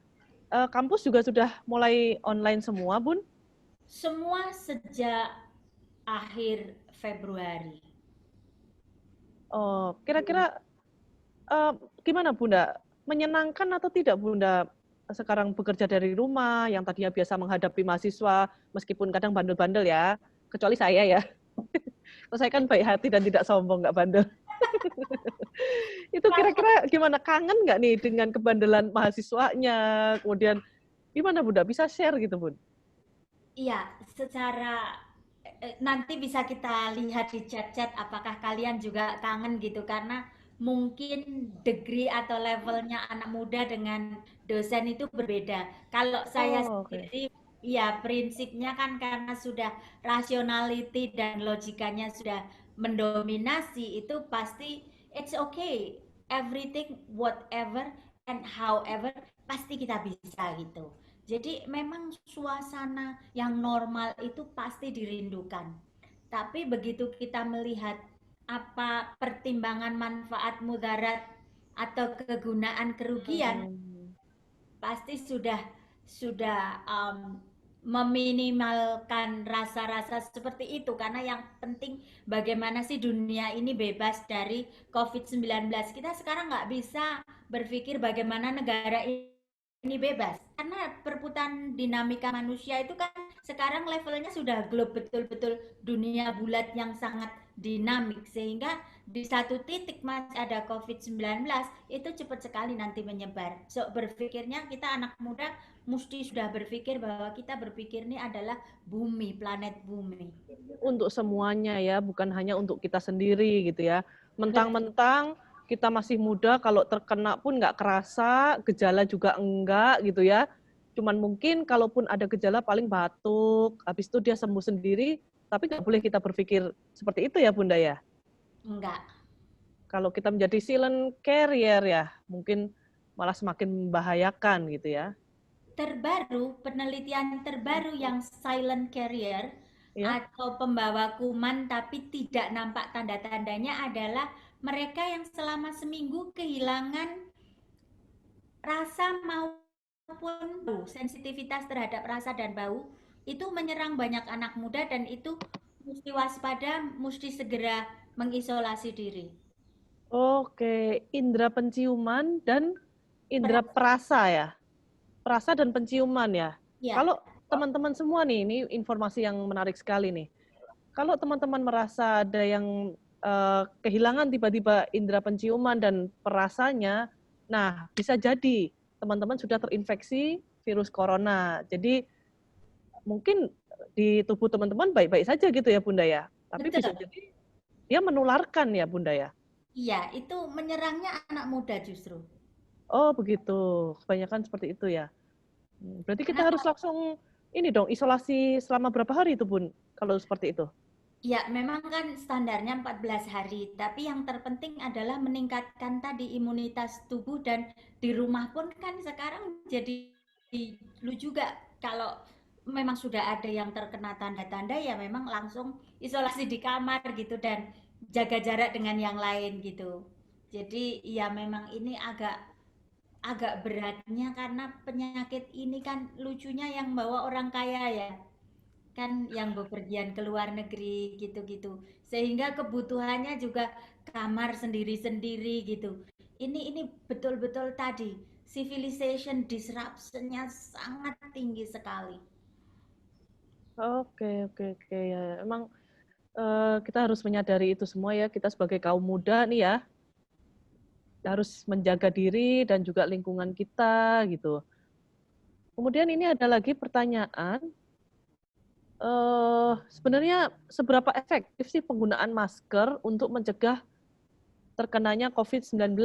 kampus juga sudah mulai online semua, Bun? Semua sejak akhir Februari. Oh, kira-kira eh, gimana Bunda? Menyenangkan atau tidak Bunda sekarang bekerja dari rumah yang tadinya biasa menghadapi mahasiswa meskipun kadang bandel-bandel ya, kecuali saya ya. Saya kan baik hati dan tidak sombong, nggak bandel. Itu kira-kira gimana, kangen nggak nih dengan kebandelan mahasiswanya? Kemudian gimana Bunda? Bisa share gitu Bun? Iya, secara nanti bisa kita lihat di chat-chat apakah kalian juga kangen gitu, karena mungkin degree atau levelnya anak muda dengan dosen itu berbeda. Kalau saya Oh, oke. sendiri, ya prinsipnya kan karena sudah rationality dan logikanya sudah mendominasi, itu pasti it's okay, everything, whatever and however, pasti kita bisa gitu. Jadi memang suasana yang normal itu pasti dirindukan. Tapi begitu kita melihat apa pertimbangan manfaat mudarat atau kegunaan kerugian, Hmm. pasti sudah meminimalkan rasa-rasa seperti itu, karena yang penting bagaimana sih dunia ini bebas dari COVID-19. Kita sekarang nggak bisa berpikir bagaimana negara ini bebas, karena perputaran dinamika manusia itu kan sekarang levelnya sudah globe, betul-betul dunia bulat yang sangat dinamik, sehingga di satu titik masih ada COVID-19 itu cepat sekali nanti menyebar. So berpikirnya kita anak muda mesti sudah berpikir bahwa kita berpikir ini adalah bumi, planet bumi. Untuk semuanya ya, bukan hanya untuk kita sendiri gitu ya. Betul. Mentang-mentang kita masih muda, kalau terkena pun nggak kerasa, gejala juga enggak gitu ya. Cuman mungkin kalaupun ada gejala paling batuk, habis itu dia sembuh sendiri, tapi nggak boleh kita berpikir seperti itu ya Bunda ya. Enggak. Kalau kita menjadi silent carrier ya, mungkin malah semakin membahayakan gitu ya. Penelitian terbaru yang silent carrier Ya. atau pembawa kuman tapi tidak nampak tanda-tandanya adalah mereka yang selama seminggu kehilangan rasa maupun bau, sensitivitas terhadap rasa dan bau, itu menyerang banyak anak muda dan itu mesti waspada, mesti segera mengisolasi diri. Oke, indera penciuman dan indera perasa ya. Perasa dan penciuman ya. Ya, Kalau teman-teman semua nih, ini informasi yang menarik sekali nih. Kalau teman-teman merasa ada yang kehilangan tiba-tiba indera penciuman dan perasanya, nah bisa jadi teman-teman sudah terinfeksi virus corona. Jadi mungkin di tubuh teman-teman baik-baik saja gitu ya Bunda ya. Tapi bisa betul. jadi dia menularkan ya Bunda ya. Iya, itu menyerangnya anak muda justru. Oh begitu, kebanyakan seperti itu ya. Berarti kita Karena harus langsung ini dong, isolasi selama berapa hari itu Bun, kalau seperti itu? ya, memang kan standarnya 14 hari, tapi yang terpenting adalah meningkatkan tadi imunitas tubuh dan di rumah pun kan sekarang jadi lu juga kalau memang sudah ada yang terkena tanda-tanda ya memang langsung isolasi di kamar gitu dan jaga jarak dengan yang lain gitu. Jadi ya memang ini agak agak beratnya karena penyakit ini kan lucunya yang bawa orang kaya ya kan yang bepergian ke luar negeri gitu-gitu sehingga kebutuhannya juga kamar sendiri-sendiri gitu ini betul-betul tadi civilization disruptionnya sangat tinggi sekali. Oke, oke, oke ya. Emang kita harus menyadari itu semua ya. Kita sebagai kaum muda nih ya, harus menjaga diri dan juga lingkungan kita gitu. Kemudian ini ada lagi pertanyaan, sebenarnya seberapa efektif sih penggunaan masker untuk mencegah terkenanya COVID-19?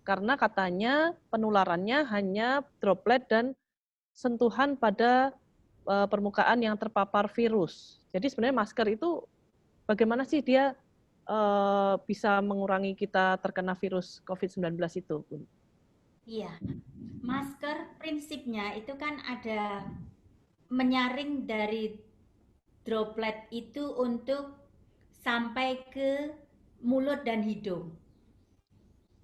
Karena katanya penularannya hanya droplet dan sentuhan pada permukaan yang terpapar virus. Jadi sebenarnya masker itu bagaimana sih dia bisa mengurangi kita terkena virus COVID-19 itu, Bun? Iya, masker prinsipnya itu kan ada menyaring dari droplet itu untuk sampai ke mulut dan hidung.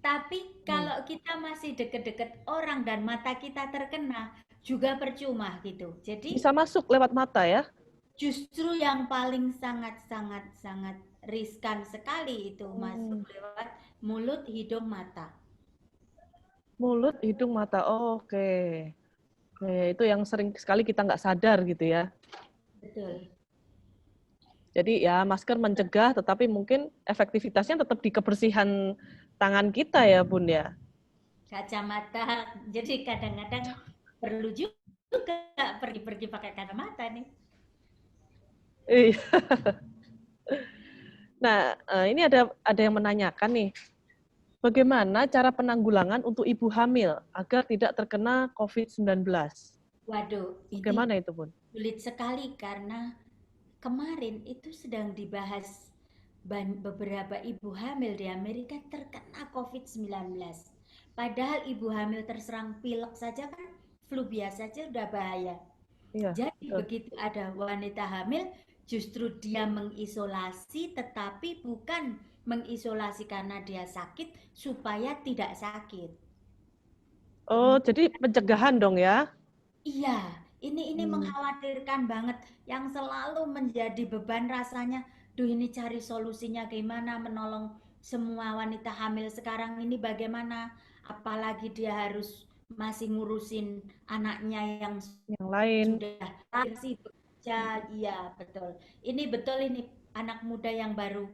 Tapi Hmm. kalau kita masih deket-deket orang dan mata kita terkena, juga percuma gitu. Jadi Bisa masuk lewat mata ya? justru yang paling sangat riskan sekali itu masuk Hmm. lewat mulut, hidung, mata. Mulut, hidung, mata. Oh, oke. Itu yang sering sekali kita nggak sadar gitu ya. Betul. Jadi ya masker mencegah, tetapi mungkin efektivitasnya tetap di kebersihan tangan kita ya, Bun ya. Kacamata. Jadi kadang-kadang perlu juga pergi-pergi pakai kacamata nih. Iya. Nah, ini ada yang menanyakan nih, bagaimana cara penanggulangan untuk ibu hamil agar tidak terkena COVID-19? Waduh, ini Bagaimana itu, Bun? sulit sekali karena kemarin itu sedang dibahas beberapa ibu hamil di Amerika terkena COVID-19. Padahal ibu hamil terserang pilek saja kan flu biasa saja udah bahaya. Iya, Jadi betul. begitu ada wanita hamil justru dia mengisolasi tetapi bukan mengisolasi karena dia sakit supaya tidak sakit. Oh, jadi pencegahan dong ya? Iya, ini Hmm. mengkhawatirkan banget. Yang selalu menjadi beban rasanya, duh ini cari solusinya gimana menolong semua wanita hamil sekarang ini bagaimana? Apalagi dia harus masih ngurusin anaknya yang Yang lain. sudah masih bekerja. Iya, betul. Ini betul ini anak muda yang baru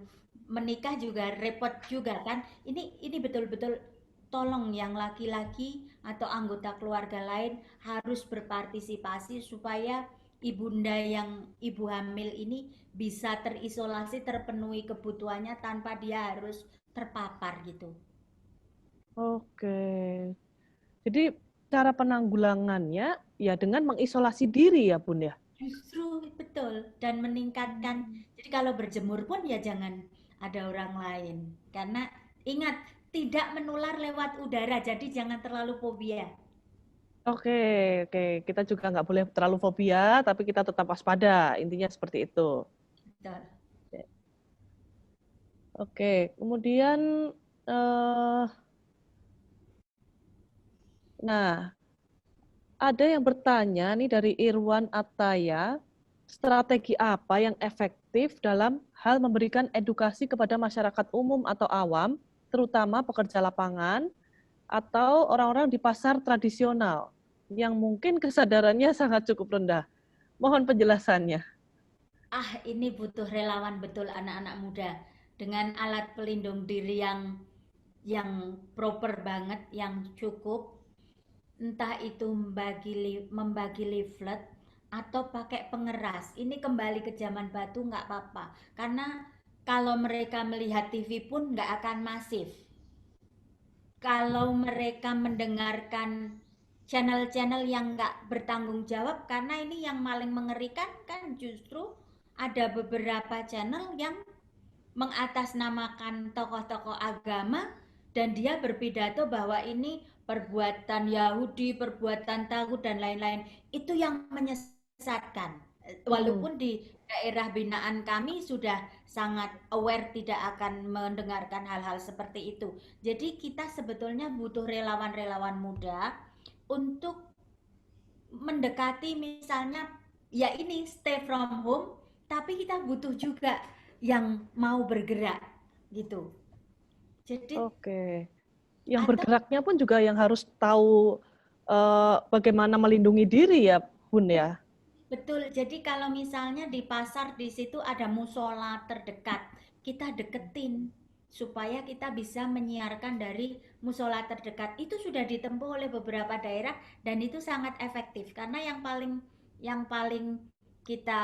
menikah juga repot juga kan. Ini betul-betul tolong yang laki-laki atau anggota keluarga lain harus berpartisipasi supaya ibunda yang ibu hamil ini bisa terisolasi, terpenuhi kebutuhannya tanpa dia harus terpapar gitu. Oke. Jadi cara penanggulangannya ya dengan mengisolasi diri ya Bun ya. Justru betul, dan meningkatkan. Jadi kalau berjemur pun ya jangan ada orang lain. Karena ingat, tidak menular lewat udara, jadi jangan terlalu fobia. Oke, oke. Kita juga nggak boleh terlalu fobia, tapi kita tetap waspada. Intinya seperti itu. Betul. Oke, kemudian, nah, ada yang bertanya nih dari Irwan Ataya, strategi apa yang efektif dalam hal memberikan edukasi kepada masyarakat umum atau awam, terutama pekerja lapangan atau orang-orang di pasar tradisional yang mungkin kesadarannya sangat cukup rendah. Mohon penjelasannya. Ini butuh relawan betul anak-anak muda dengan alat pelindung diri yang proper banget, yang cukup. Entah itu membagi leaflet atau pakai pengeras. Ini kembali ke zaman batu nggak apa-apa. Karena kalau mereka melihat TV pun nggak akan masif. Kalau mereka mendengarkan channel-channel yang nggak bertanggung jawab, karena ini yang paling mengerikan kan justru ada beberapa channel yang mengatasnamakan tokoh-tokoh agama dan dia berpidato bahwa ini perbuatan Yahudi, perbuatan Tagut dan lain-lain. Itu yang menyesatkan. Walaupun di daerah binaan kami sudah sangat aware tidak akan mendengarkan hal-hal seperti itu. Jadi kita sebetulnya butuh relawan-relawan muda untuk mendekati, misalnya ya ini stay from home, tapi kita butuh juga yang mau bergerak gitu. Jadi Oke. Yang atau bergeraknya pun juga yang harus tahu bagaimana melindungi diri ya, Bun ya. betul. Jadi kalau misalnya di pasar di situ ada musola terdekat, kita deketin supaya kita bisa menyiarkan dari musola terdekat. Itu sudah ditempuh oleh beberapa daerah dan itu sangat efektif karena yang paling kita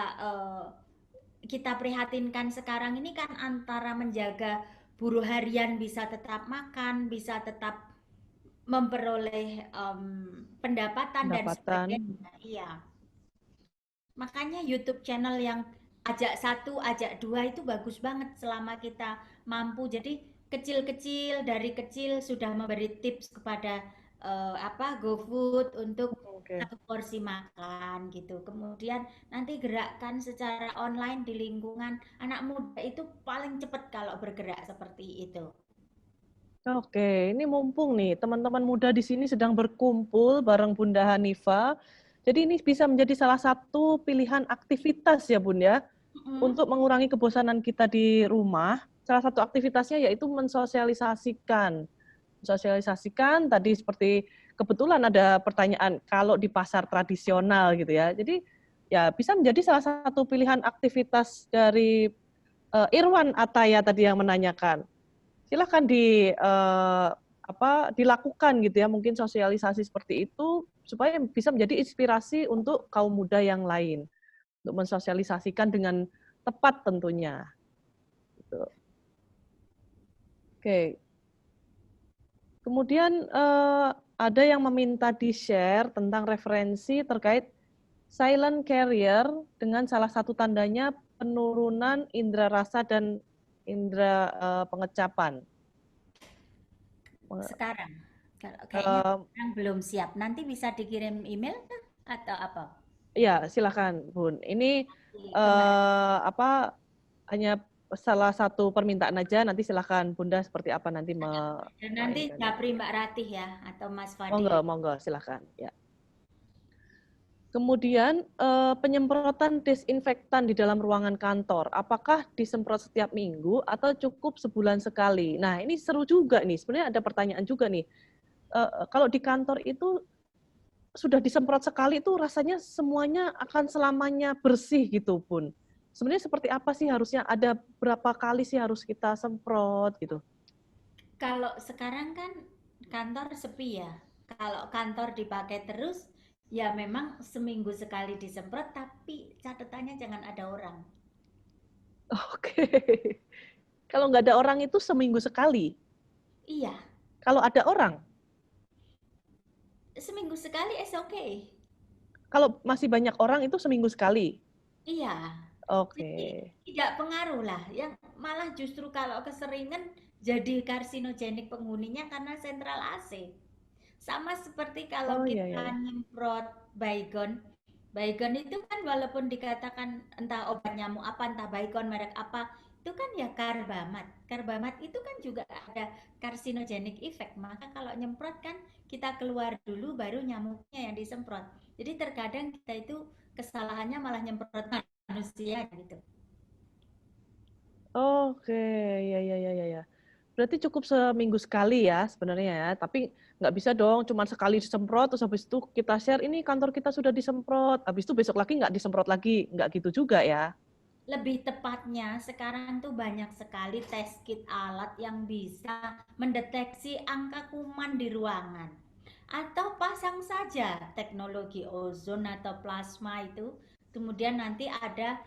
kita prihatinkan sekarang ini kan antara menjaga buruh harian bisa tetap makan, bisa tetap memperoleh pendapatan dan Pendapatan. sebagainya. Iya. Makanya YouTube channel yang ajak satu, ajak dua itu bagus banget selama kita mampu. Jadi kecil-kecil dari kecil sudah memberi tips kepada GoFood untuk Oke. satu porsi makan gitu. Kemudian nanti gerakkan secara online di lingkungan. Anak muda itu paling cepat kalau bergerak seperti itu. Oke, ini mumpung nih teman-teman muda di sini sedang berkumpul bareng Bunda Hanifa. Jadi ini bisa menjadi salah satu pilihan aktivitas ya Bun ya, Mm-mm. untuk mengurangi kebosanan kita di rumah. Salah satu aktivitasnya yaitu mensosialisasikan. Sosialisasikan tadi seperti kebetulan ada pertanyaan kalau di pasar tradisional gitu ya. Jadi ya bisa menjadi salah satu pilihan aktivitas dari Irwan Ataya tadi yang menanyakan. Silahkan dilakukan gitu ya, mungkin sosialisasi seperti itu supaya bisa menjadi inspirasi untuk kaum muda yang lain untuk mensosialisasikan dengan tepat tentunya. Gitu. Oke. Kemudian ada yang meminta di-share tentang referensi terkait silent carrier dengan salah satu tandanya penurunan indera rasa dan indera pengecapan. Sekarang, kalau kayaknya Eh, sekarang belum siap. Nanti bisa dikirim email kah? Atau apa? Ya, silakan, Bun. Ini Ke Mbak. hanya salah satu permintaan aja. Nanti silakan Bunda seperti apa nanti Dan nanti inikannya. japri Mbak Ratih ya, atau Mas Monggo, Fadil. monggo, silakan. Ya. Kemudian penyemprotan desinfektan di dalam ruangan kantor, apakah disemprot setiap minggu atau cukup sebulan sekali? Nah, ini seru juga nih. Sebenarnya ada pertanyaan juga nih. Kalau di kantor itu sudah disemprot sekali itu rasanya semuanya akan selamanya bersih gitu Pun. Sebenarnya seperti apa sih harusnya ada berapa kali sih harus kita semprot gitu? Kalau sekarang kan kantor sepi ya. Kalau kantor dipakai terus, ya memang seminggu sekali disemprot, tapi catatannya jangan ada orang. Oke. Kalau nggak ada orang itu seminggu sekali. Iya, Kalau ada orang, seminggu sekali is okay. Kalau masih banyak orang itu seminggu sekali? Iya, Oke. jadi tidak pengaruh lah. Yang malah justru kalau keseringan jadi karsinogenik penghuninya karena sentral AC. Sama seperti kalau Oh iya, iya, kita iya. nyemprot Baygon. Baygon itu kan walaupun dikatakan entah obat nyamuk apa, entah Baygon merek apa, itu kan ya karbamat. Karbamat itu kan juga ada karsinogenik effect. Maka kalau nyemprot kan kita keluar dulu baru nyamuknya yang disemprot. Jadi terkadang kita itu kesalahannya malah nyemprot manusia gitu. Oke, ya, ya, ya, ya, ya. Berarti cukup seminggu sekali ya sebenarnya ya. Tapi nggak bisa dong cuma sekali disemprot, terus habis itu kita share, ini kantor kita sudah disemprot. Habis itu besok lagi nggak disemprot lagi. Nggak gitu juga ya. Lebih tepatnya sekarang tuh banyak sekali test kit alat yang bisa mendeteksi angka kuman di ruangan. Atau pasang saja teknologi ozon atau plasma itu, kemudian nanti ada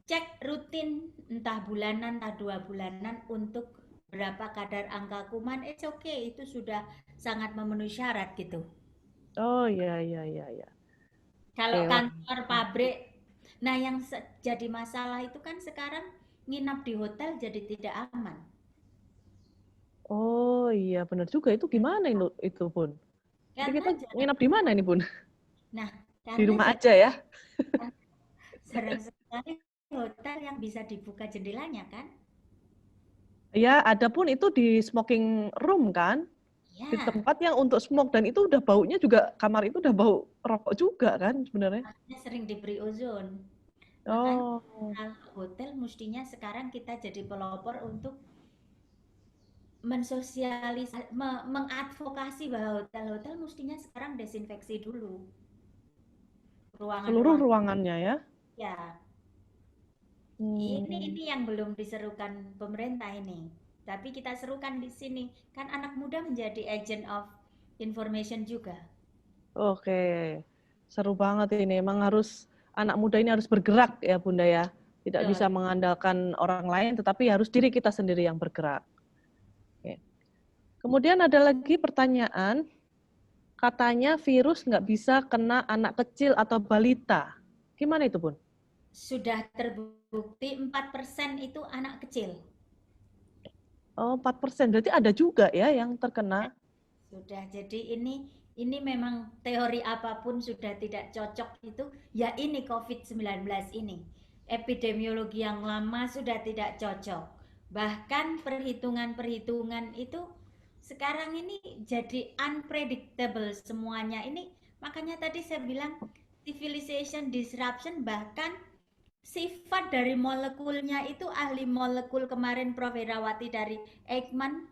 cek rutin entah bulanan entah 2 bulanan untuk berapa kadar angka kuman. It's okay, itu sudah sangat memenuhi syarat gitu. Oh iya, iya, iya, iya. Kalau Oke, wah. kantor pabrik, nah yang jadi masalah itu kan sekarang nginap di hotel jadi tidak aman. Oh iya, benar juga. Itu gimana itu Bun? Jadi Karena kita nginap di mana ini Bun? nah, Di karena rumah aja ya? jarang sekali hotel yang bisa dibuka jendelanya kan? Ya, ada pun itu di smoking room kan? Di Ya, tempat yang untuk smoke, dan itu udah baunya juga, kamar itu udah bau rokok juga kan sebenarnya. makanya sering diberi ozon. Makanya Oh, kalau hotel mestinya sekarang kita jadi pelopor untuk mengadvokasi bahwa hotel-hotel mestinya sekarang desinfeksi dulu seluruh ruangan-ruangan. ruangannya ya. Ya, ini Hmm, ini yang belum diserukan pemerintah ini. Tapi kita serukan di sini. Kan anak muda menjadi agent of information juga. oke. Seru banget ini. Emang harus, anak muda ini harus bergerak ya Bunda ya. Tidak bisa Betul. mengandalkan orang lain, tetapi harus diri kita sendiri yang bergerak. Oke. Kemudian ada lagi pertanyaan, katanya virus nggak bisa kena anak kecil atau balita. Gimana itu, Bun? Sudah terbukti 4% itu anak kecil. Oh, 4%. Berarti ada juga ya yang terkena. Sudah, jadi ini memang teori apapun sudah tidak cocok itu, ya ini COVID-19 ini. Epidemiologi yang lama sudah tidak cocok. Bahkan perhitungan-perhitungan itu sekarang ini jadi unpredictable semuanya ini. Makanya tadi saya bilang civilization disruption, bahkan sifat dari molekulnya itu ahli molekul kemarin Prof. Herawati dari Eijkman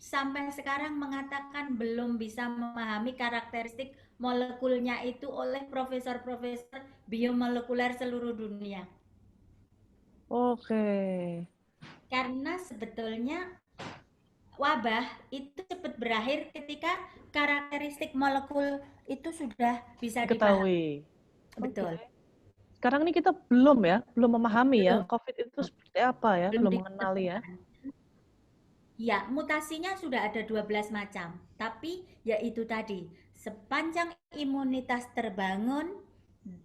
sampai sekarang mengatakan belum bisa memahami karakteristik molekulnya itu oleh profesor-profesor biomolekuler seluruh dunia. Oke. Karena sebetulnya wabah itu cepat berakhir ketika karakteristik molekul itu sudah bisa dipahami. Diketahui. Oke. Betul. Sekarang ini kita belum ya, belum memahami ya, Belum, COVID itu seperti apa ya, belum belum mengenali ya. ditemukan. Ya, mutasinya sudah ada 12 macam. Tapi ya itu tadi, sepanjang imunitas terbangun,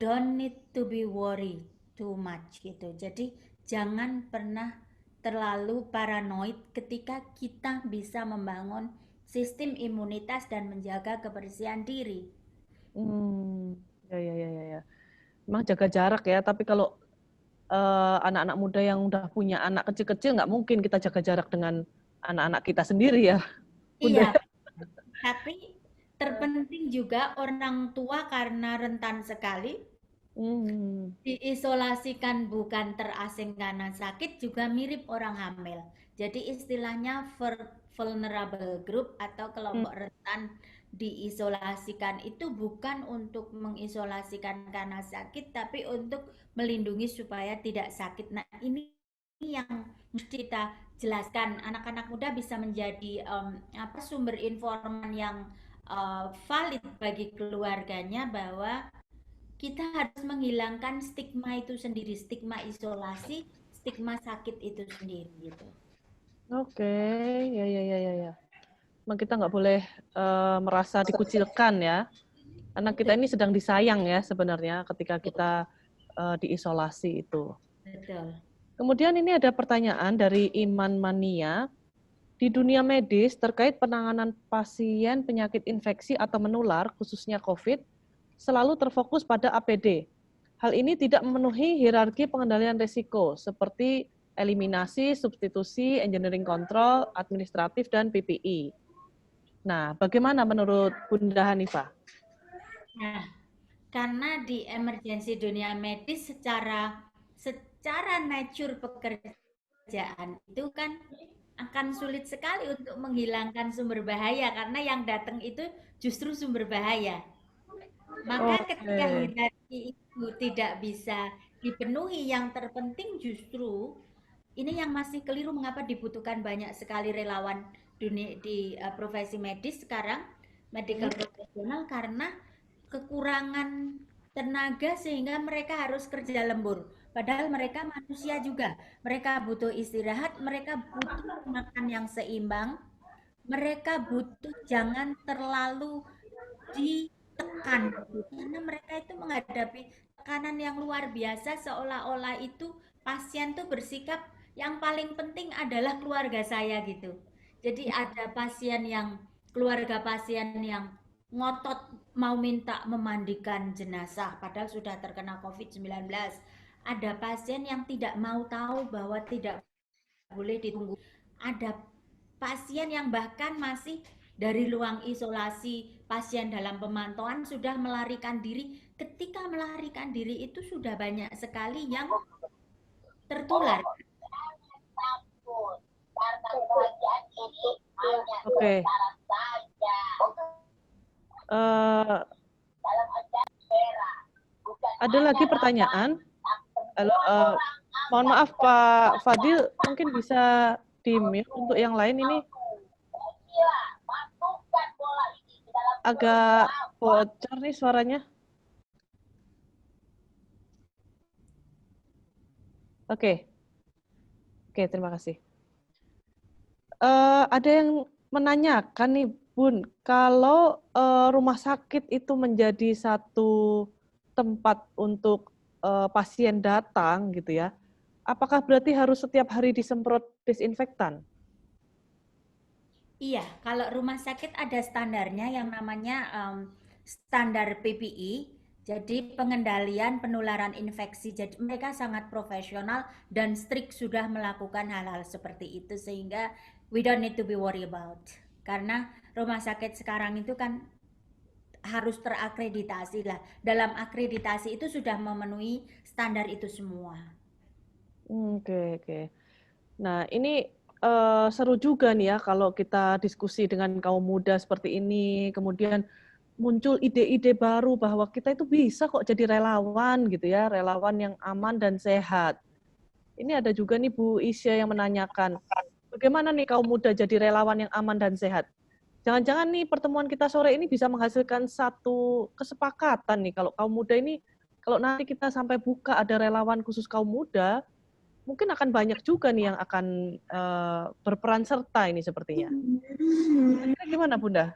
don't need to be worried too much gitu. Jadi jangan pernah terlalu paranoid ketika kita bisa membangun sistem imunitas dan menjaga kebersihan diri. Ya, ya, ya, ya, ya. Emang jaga jarak ya, tapi kalau anak-anak muda yang udah punya anak kecil-kecil, nggak mungkin kita jaga jarak dengan anak-anak kita sendiri ya, Bunda. Iya, tapi terpenting juga orang tua karena rentan sekali Hmm, diisolasikan bukan terasing karena sakit juga mirip orang hamil. Jadi istilahnya vulnerable group atau kelompok hmm. rentan diisolasikan itu bukan untuk mengisolasikan karena sakit tapi untuk melindungi supaya tidak sakit. Nah, ini yang mesti kita jelaskan. Anak-anak muda bisa menjadi sumber informan yang valid bagi keluarganya bahwa kita harus menghilangkan stigma itu sendiri, stigma isolasi, stigma sakit itu sendiri gitu. Oke, ya, ya, ya, ya, ya. Emang kita nggak boleh merasa dikucilkan ya. Karena kita ini sedang disayang ya sebenarnya ketika kita diisolasi itu. Betul. Kemudian ini ada pertanyaan dari Iman Mania. Di dunia medis terkait penanganan pasien penyakit infeksi atau menular, khususnya COVID, selalu terfokus pada APD. Hal ini tidak memenuhi hierarki pengendalian risiko seperti eliminasi, substitusi, engineering control, administratif, dan PPI. Nah, bagaimana menurut Bunda Hanifah? Nah, karena di emergensi dunia medis secara nature pekerjaan itu kan akan sulit sekali untuk menghilangkan sumber bahaya karena yang datang itu justru sumber bahaya. Maka ketika hierarki itu tidak bisa dipenuhi, yang terpenting justru ini yang masih keliru, mengapa dibutuhkan banyak sekali relawan di profesi medis sekarang, medical profesional, karena kekurangan tenaga sehingga mereka harus kerja lembur. Padahal mereka manusia juga. Mereka butuh istirahat, mereka butuh makan yang seimbang, mereka butuh jangan terlalu ditekan. Karena mereka itu menghadapi tekanan yang luar biasa, seolah-olah itu pasien tuh bersikap yang paling penting adalah keluarga saya gitu. Jadi ada keluarga pasien yang ngotot mau minta memandikan jenazah padahal sudah terkena COVID-19. Ada pasien yang tidak mau tahu bahwa tidak boleh ditunggu. Ada pasien yang bahkan masih dari ruang isolasi, pasien dalam pemantauan sudah melarikan diri. Ketika melarikan diri itu sudah banyak sekali yang tertular. Oke. Ada lagi pertanyaan. Mohon maaf Pak Fadil, mungkin bisa di-mute untuk yang lain ini. Agak bocor nih suaranya. Oke, terima kasih. Ada yang menanyakan nih, Bun, kalau rumah sakit itu menjadi satu tempat untuk pasien datang gitu ya, apakah berarti harus setiap hari disemprot disinfektan? Iya, kalau rumah sakit ada standarnya yang namanya standar PPI, jadi pengendalian penularan infeksi. Jadi mereka sangat profesional dan strict sudah melakukan hal-hal seperti itu sehingga we don't need to be worried about. Karena rumah sakit sekarang itu kan harus terakreditasi lah. Dalam akreditasi itu sudah memenuhi standar itu semua. Oke. Nah, ini seru juga nih ya kalau kita diskusi dengan kaum muda seperti ini, kemudian muncul ide-ide baru bahwa kita itu bisa kok jadi relawan gitu ya, relawan yang aman dan sehat. Ini ada juga nih Bu Isya yang menanyakan, bagaimana nih kaum muda jadi relawan yang aman dan sehat? Jangan-jangan nih pertemuan kita sore ini bisa menghasilkan satu kesepakatan nih, kalau kaum muda ini, kalau nanti kita sampai buka ada relawan khusus kaum muda, mungkin akan banyak juga nih yang akan berperan serta ini sepertinya. Kira-kira gimana Bunda?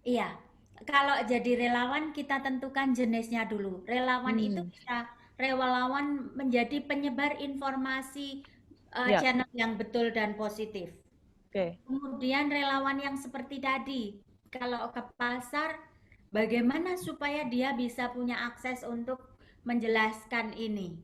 Iya, kalau jadi relawan kita tentukan jenisnya dulu. Relawan itu bisa relawan menjadi penyebar informasi channel yang betul dan positif. Kemudian relawan yang seperti tadi, kalau ke pasar, bagaimana supaya dia bisa punya akses untuk menjelaskan ini,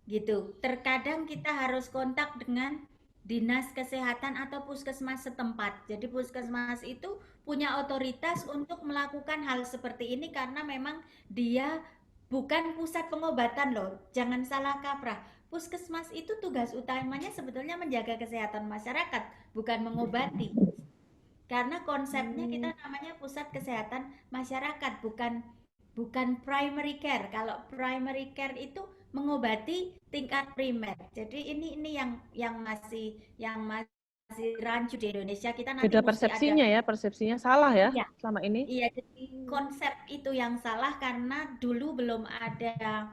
gitu. Terkadang kita harus kontak dengan dinas kesehatan atau puskesmas setempat. Jadi puskesmas itu punya otoritas untuk melakukan hal seperti ini karena memang dia bukan pusat pengobatan loh. Jangan salah kaprah. Puskesmas itu tugas utamanya sebetulnya menjaga kesehatan masyarakat, bukan mengobati. Karena konsepnya kita namanya pusat kesehatan masyarakat, bukan primary care. Kalau primary care itu mengobati tingkat primer. Jadi ini yang masih rancu di Indonesia. Kita nanti beda persepsinya ya, persepsinya salah ya selama ini. Iya, jadi konsep itu yang salah karena dulu belum ada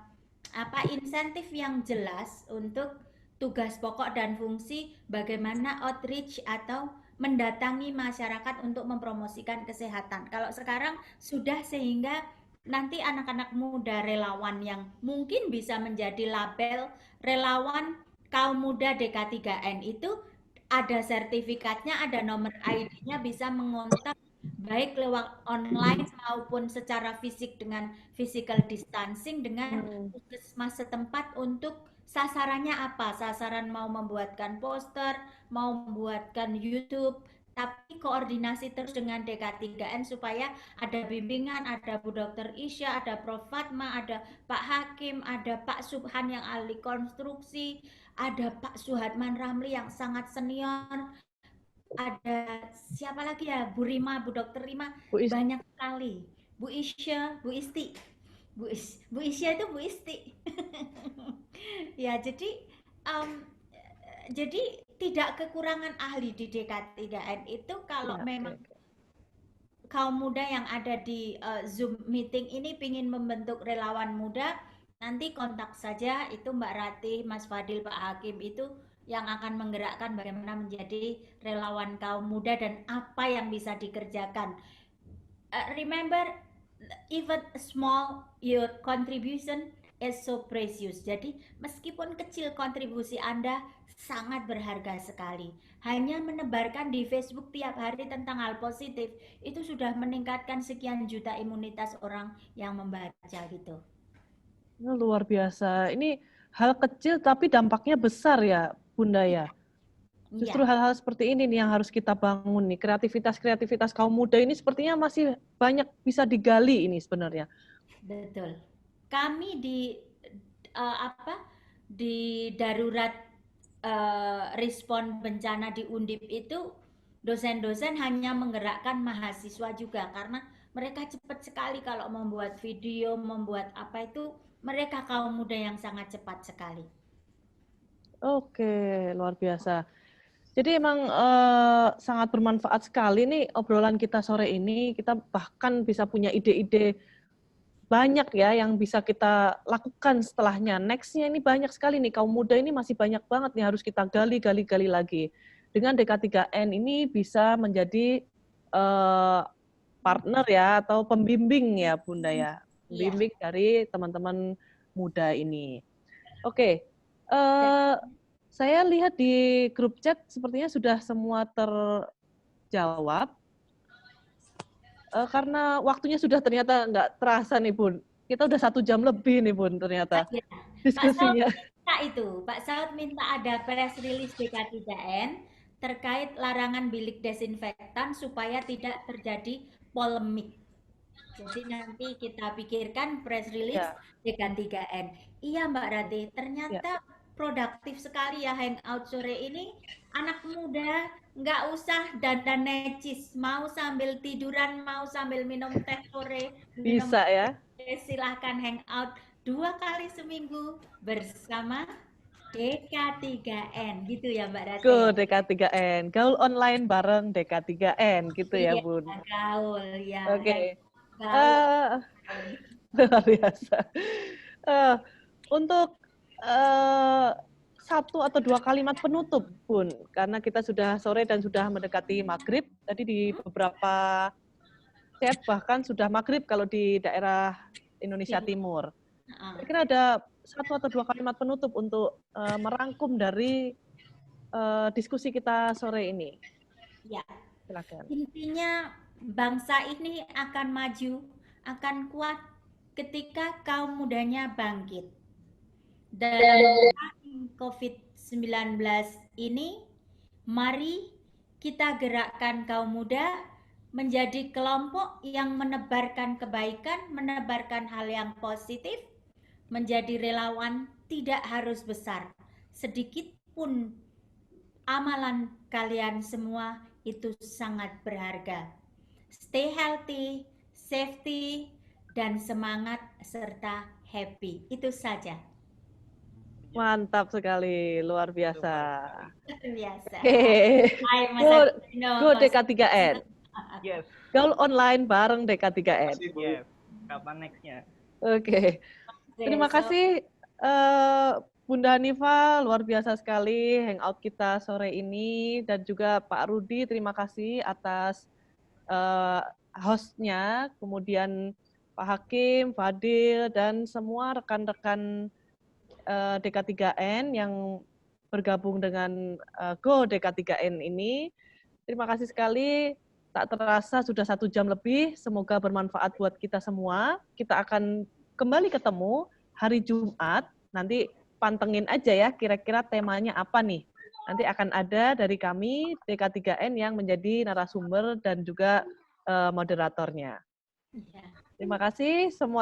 insentif yang jelas untuk tugas pokok dan fungsi bagaimana outreach atau mendatangi masyarakat untuk mempromosikan kesehatan. Kalau sekarang sudah sehingga nanti anak-anak muda relawan yang mungkin bisa menjadi label relawan kaum muda DK3N itu ada sertifikatnya, ada nomor ID-nya, bisa mengontak baik lewat online maupun secara fisik dengan physical distancing dengan puskesmas setempat untuk sasarannya apa. Sasaran mau membuatkan poster, mau membuatkan YouTube, tapi koordinasi terus dengan DK3N supaya ada bimbingan, ada Bu Dokter Isya, ada Prof. Fatma, ada Pak Hakim, ada Pak Subhan yang ahli konstruksi, ada Pak Suhatman Ramli yang sangat senior, ada siapa lagi ya, Bu Rima, Bu Dokter Rima, Bu Is. banyak sekali. Bu Isya, Bu Isti. Bu Isya itu Bu Isti. Ya, um, jadi tidak kekurangan ahli di DK3N itu kalau Ya, memang oke. kaum muda yang ada di Zoom meeting ini ingin membentuk relawan muda, nanti kontak saja itu Mbak Ratih, Mas Fadil, Pak Hakim itu yang akan menggerakkan bagaimana menjadi relawan kaum muda dan apa yang bisa dikerjakan. Remember, even small your contribution is so precious. Jadi meskipun kecil kontribusi Anda sangat berharga sekali. Hanya menebarkan di Facebook tiap hari tentang hal positif itu sudah meningkatkan sekian juta imunitas orang yang membaca gitu. Luar biasa. Ini hal kecil tapi dampaknya besar ya, Bunda ya. Justru hal-hal seperti ini nih yang harus kita bangun nih. Kreativitas kaum muda ini sepertinya masih banyak bisa digali ini sebenarnya. Betul. Kami di darurat respon bencana di Undip itu dosen-dosen hanya menggerakkan mahasiswa juga karena mereka cepat sekali kalau membuat video, membuat apa itu mereka kaum muda yang sangat cepat sekali. Oke, luar biasa. Jadi emang sangat bermanfaat sekali nih obrolan kita sore ini. Kita bahkan bisa punya ide-ide banyak ya yang bisa kita lakukan setelahnya. Next-nya ini banyak sekali nih, kaum muda ini masih banyak banget nih harus kita gali lagi. Dengan DK3N ini bisa menjadi partner ya atau pembimbing ya Bunda ya. Pembimbing dari teman-teman muda ini. Oke, saya lihat di grup chat sepertinya sudah semua terjawab. Karena waktunya sudah ternyata nggak terasa nih Bun. Kita udah 1 jam lebih nih Bun ternyata diskusinya. Pak Saud minta ada press release DK3N terkait larangan bilik desinfektan supaya tidak terjadi polemik. Jadi nanti kita pikirkan press release DK3N. Iya Mbak Rati, ternyata produktif sekali ya hangout sore ini. Anak muda nggak usah dandan necis, mau sambil tiduran, mau sambil minum teh sore, minum Bisa ya. silahkan hangout 2 kali seminggu bersama DK3N gitu ya Mbak Rati. Go DK3N, gaul online bareng DK3N gitu ya Bun. Gaul ya. Oke. Gaul. Luar biasa. Untuk 1 atau 2 kalimat penutup Bun, karena kita sudah sore dan sudah mendekati maghrib. Tadi di beberapa chat bahkan sudah maghrib kalau di daerah Indonesia Timur. Kira-kira ada 1 atau 2 kalimat penutup untuk merangkum dari diskusi kita sore ini. Ya. Silakan. Intinya bangsa ini akan maju, akan kuat ketika kaum mudanya bangkit. Dalam COVID-19 ini, mari kita gerakkan kaum muda menjadi kelompok yang menebarkan kebaikan, menebarkan hal yang positif, menjadi relawan tidak harus besar. Sedikit pun amalan kalian semua itu sangat berharga. Stay healthy, safety, dan semangat serta happy. Itu saja. Mantap sekali, luar biasa. Luar biasa. Go DK3N. Yes. Gaul online bareng DK3N. Yes. Kapan next-nya? Oke. Terima kasih Bunda Hanifa, luar biasa sekali hangout kita sore ini, dan juga Pak Rudi, terima kasih atas hostnya, kemudian Pak Hakim, Fadil, dan semua rekan-rekan DK3N yang bergabung dengan Go DK3N ini. Terima kasih sekali. Tak terasa sudah 1 jam lebih. Semoga bermanfaat buat kita semua. Kita akan kembali ketemu hari Jumat. Nanti pantengin aja ya kira-kira temanya apa nih. Nanti akan ada dari kami DK3N yang menjadi narasumber dan juga moderatornya. Iya. Terima kasih semuanya.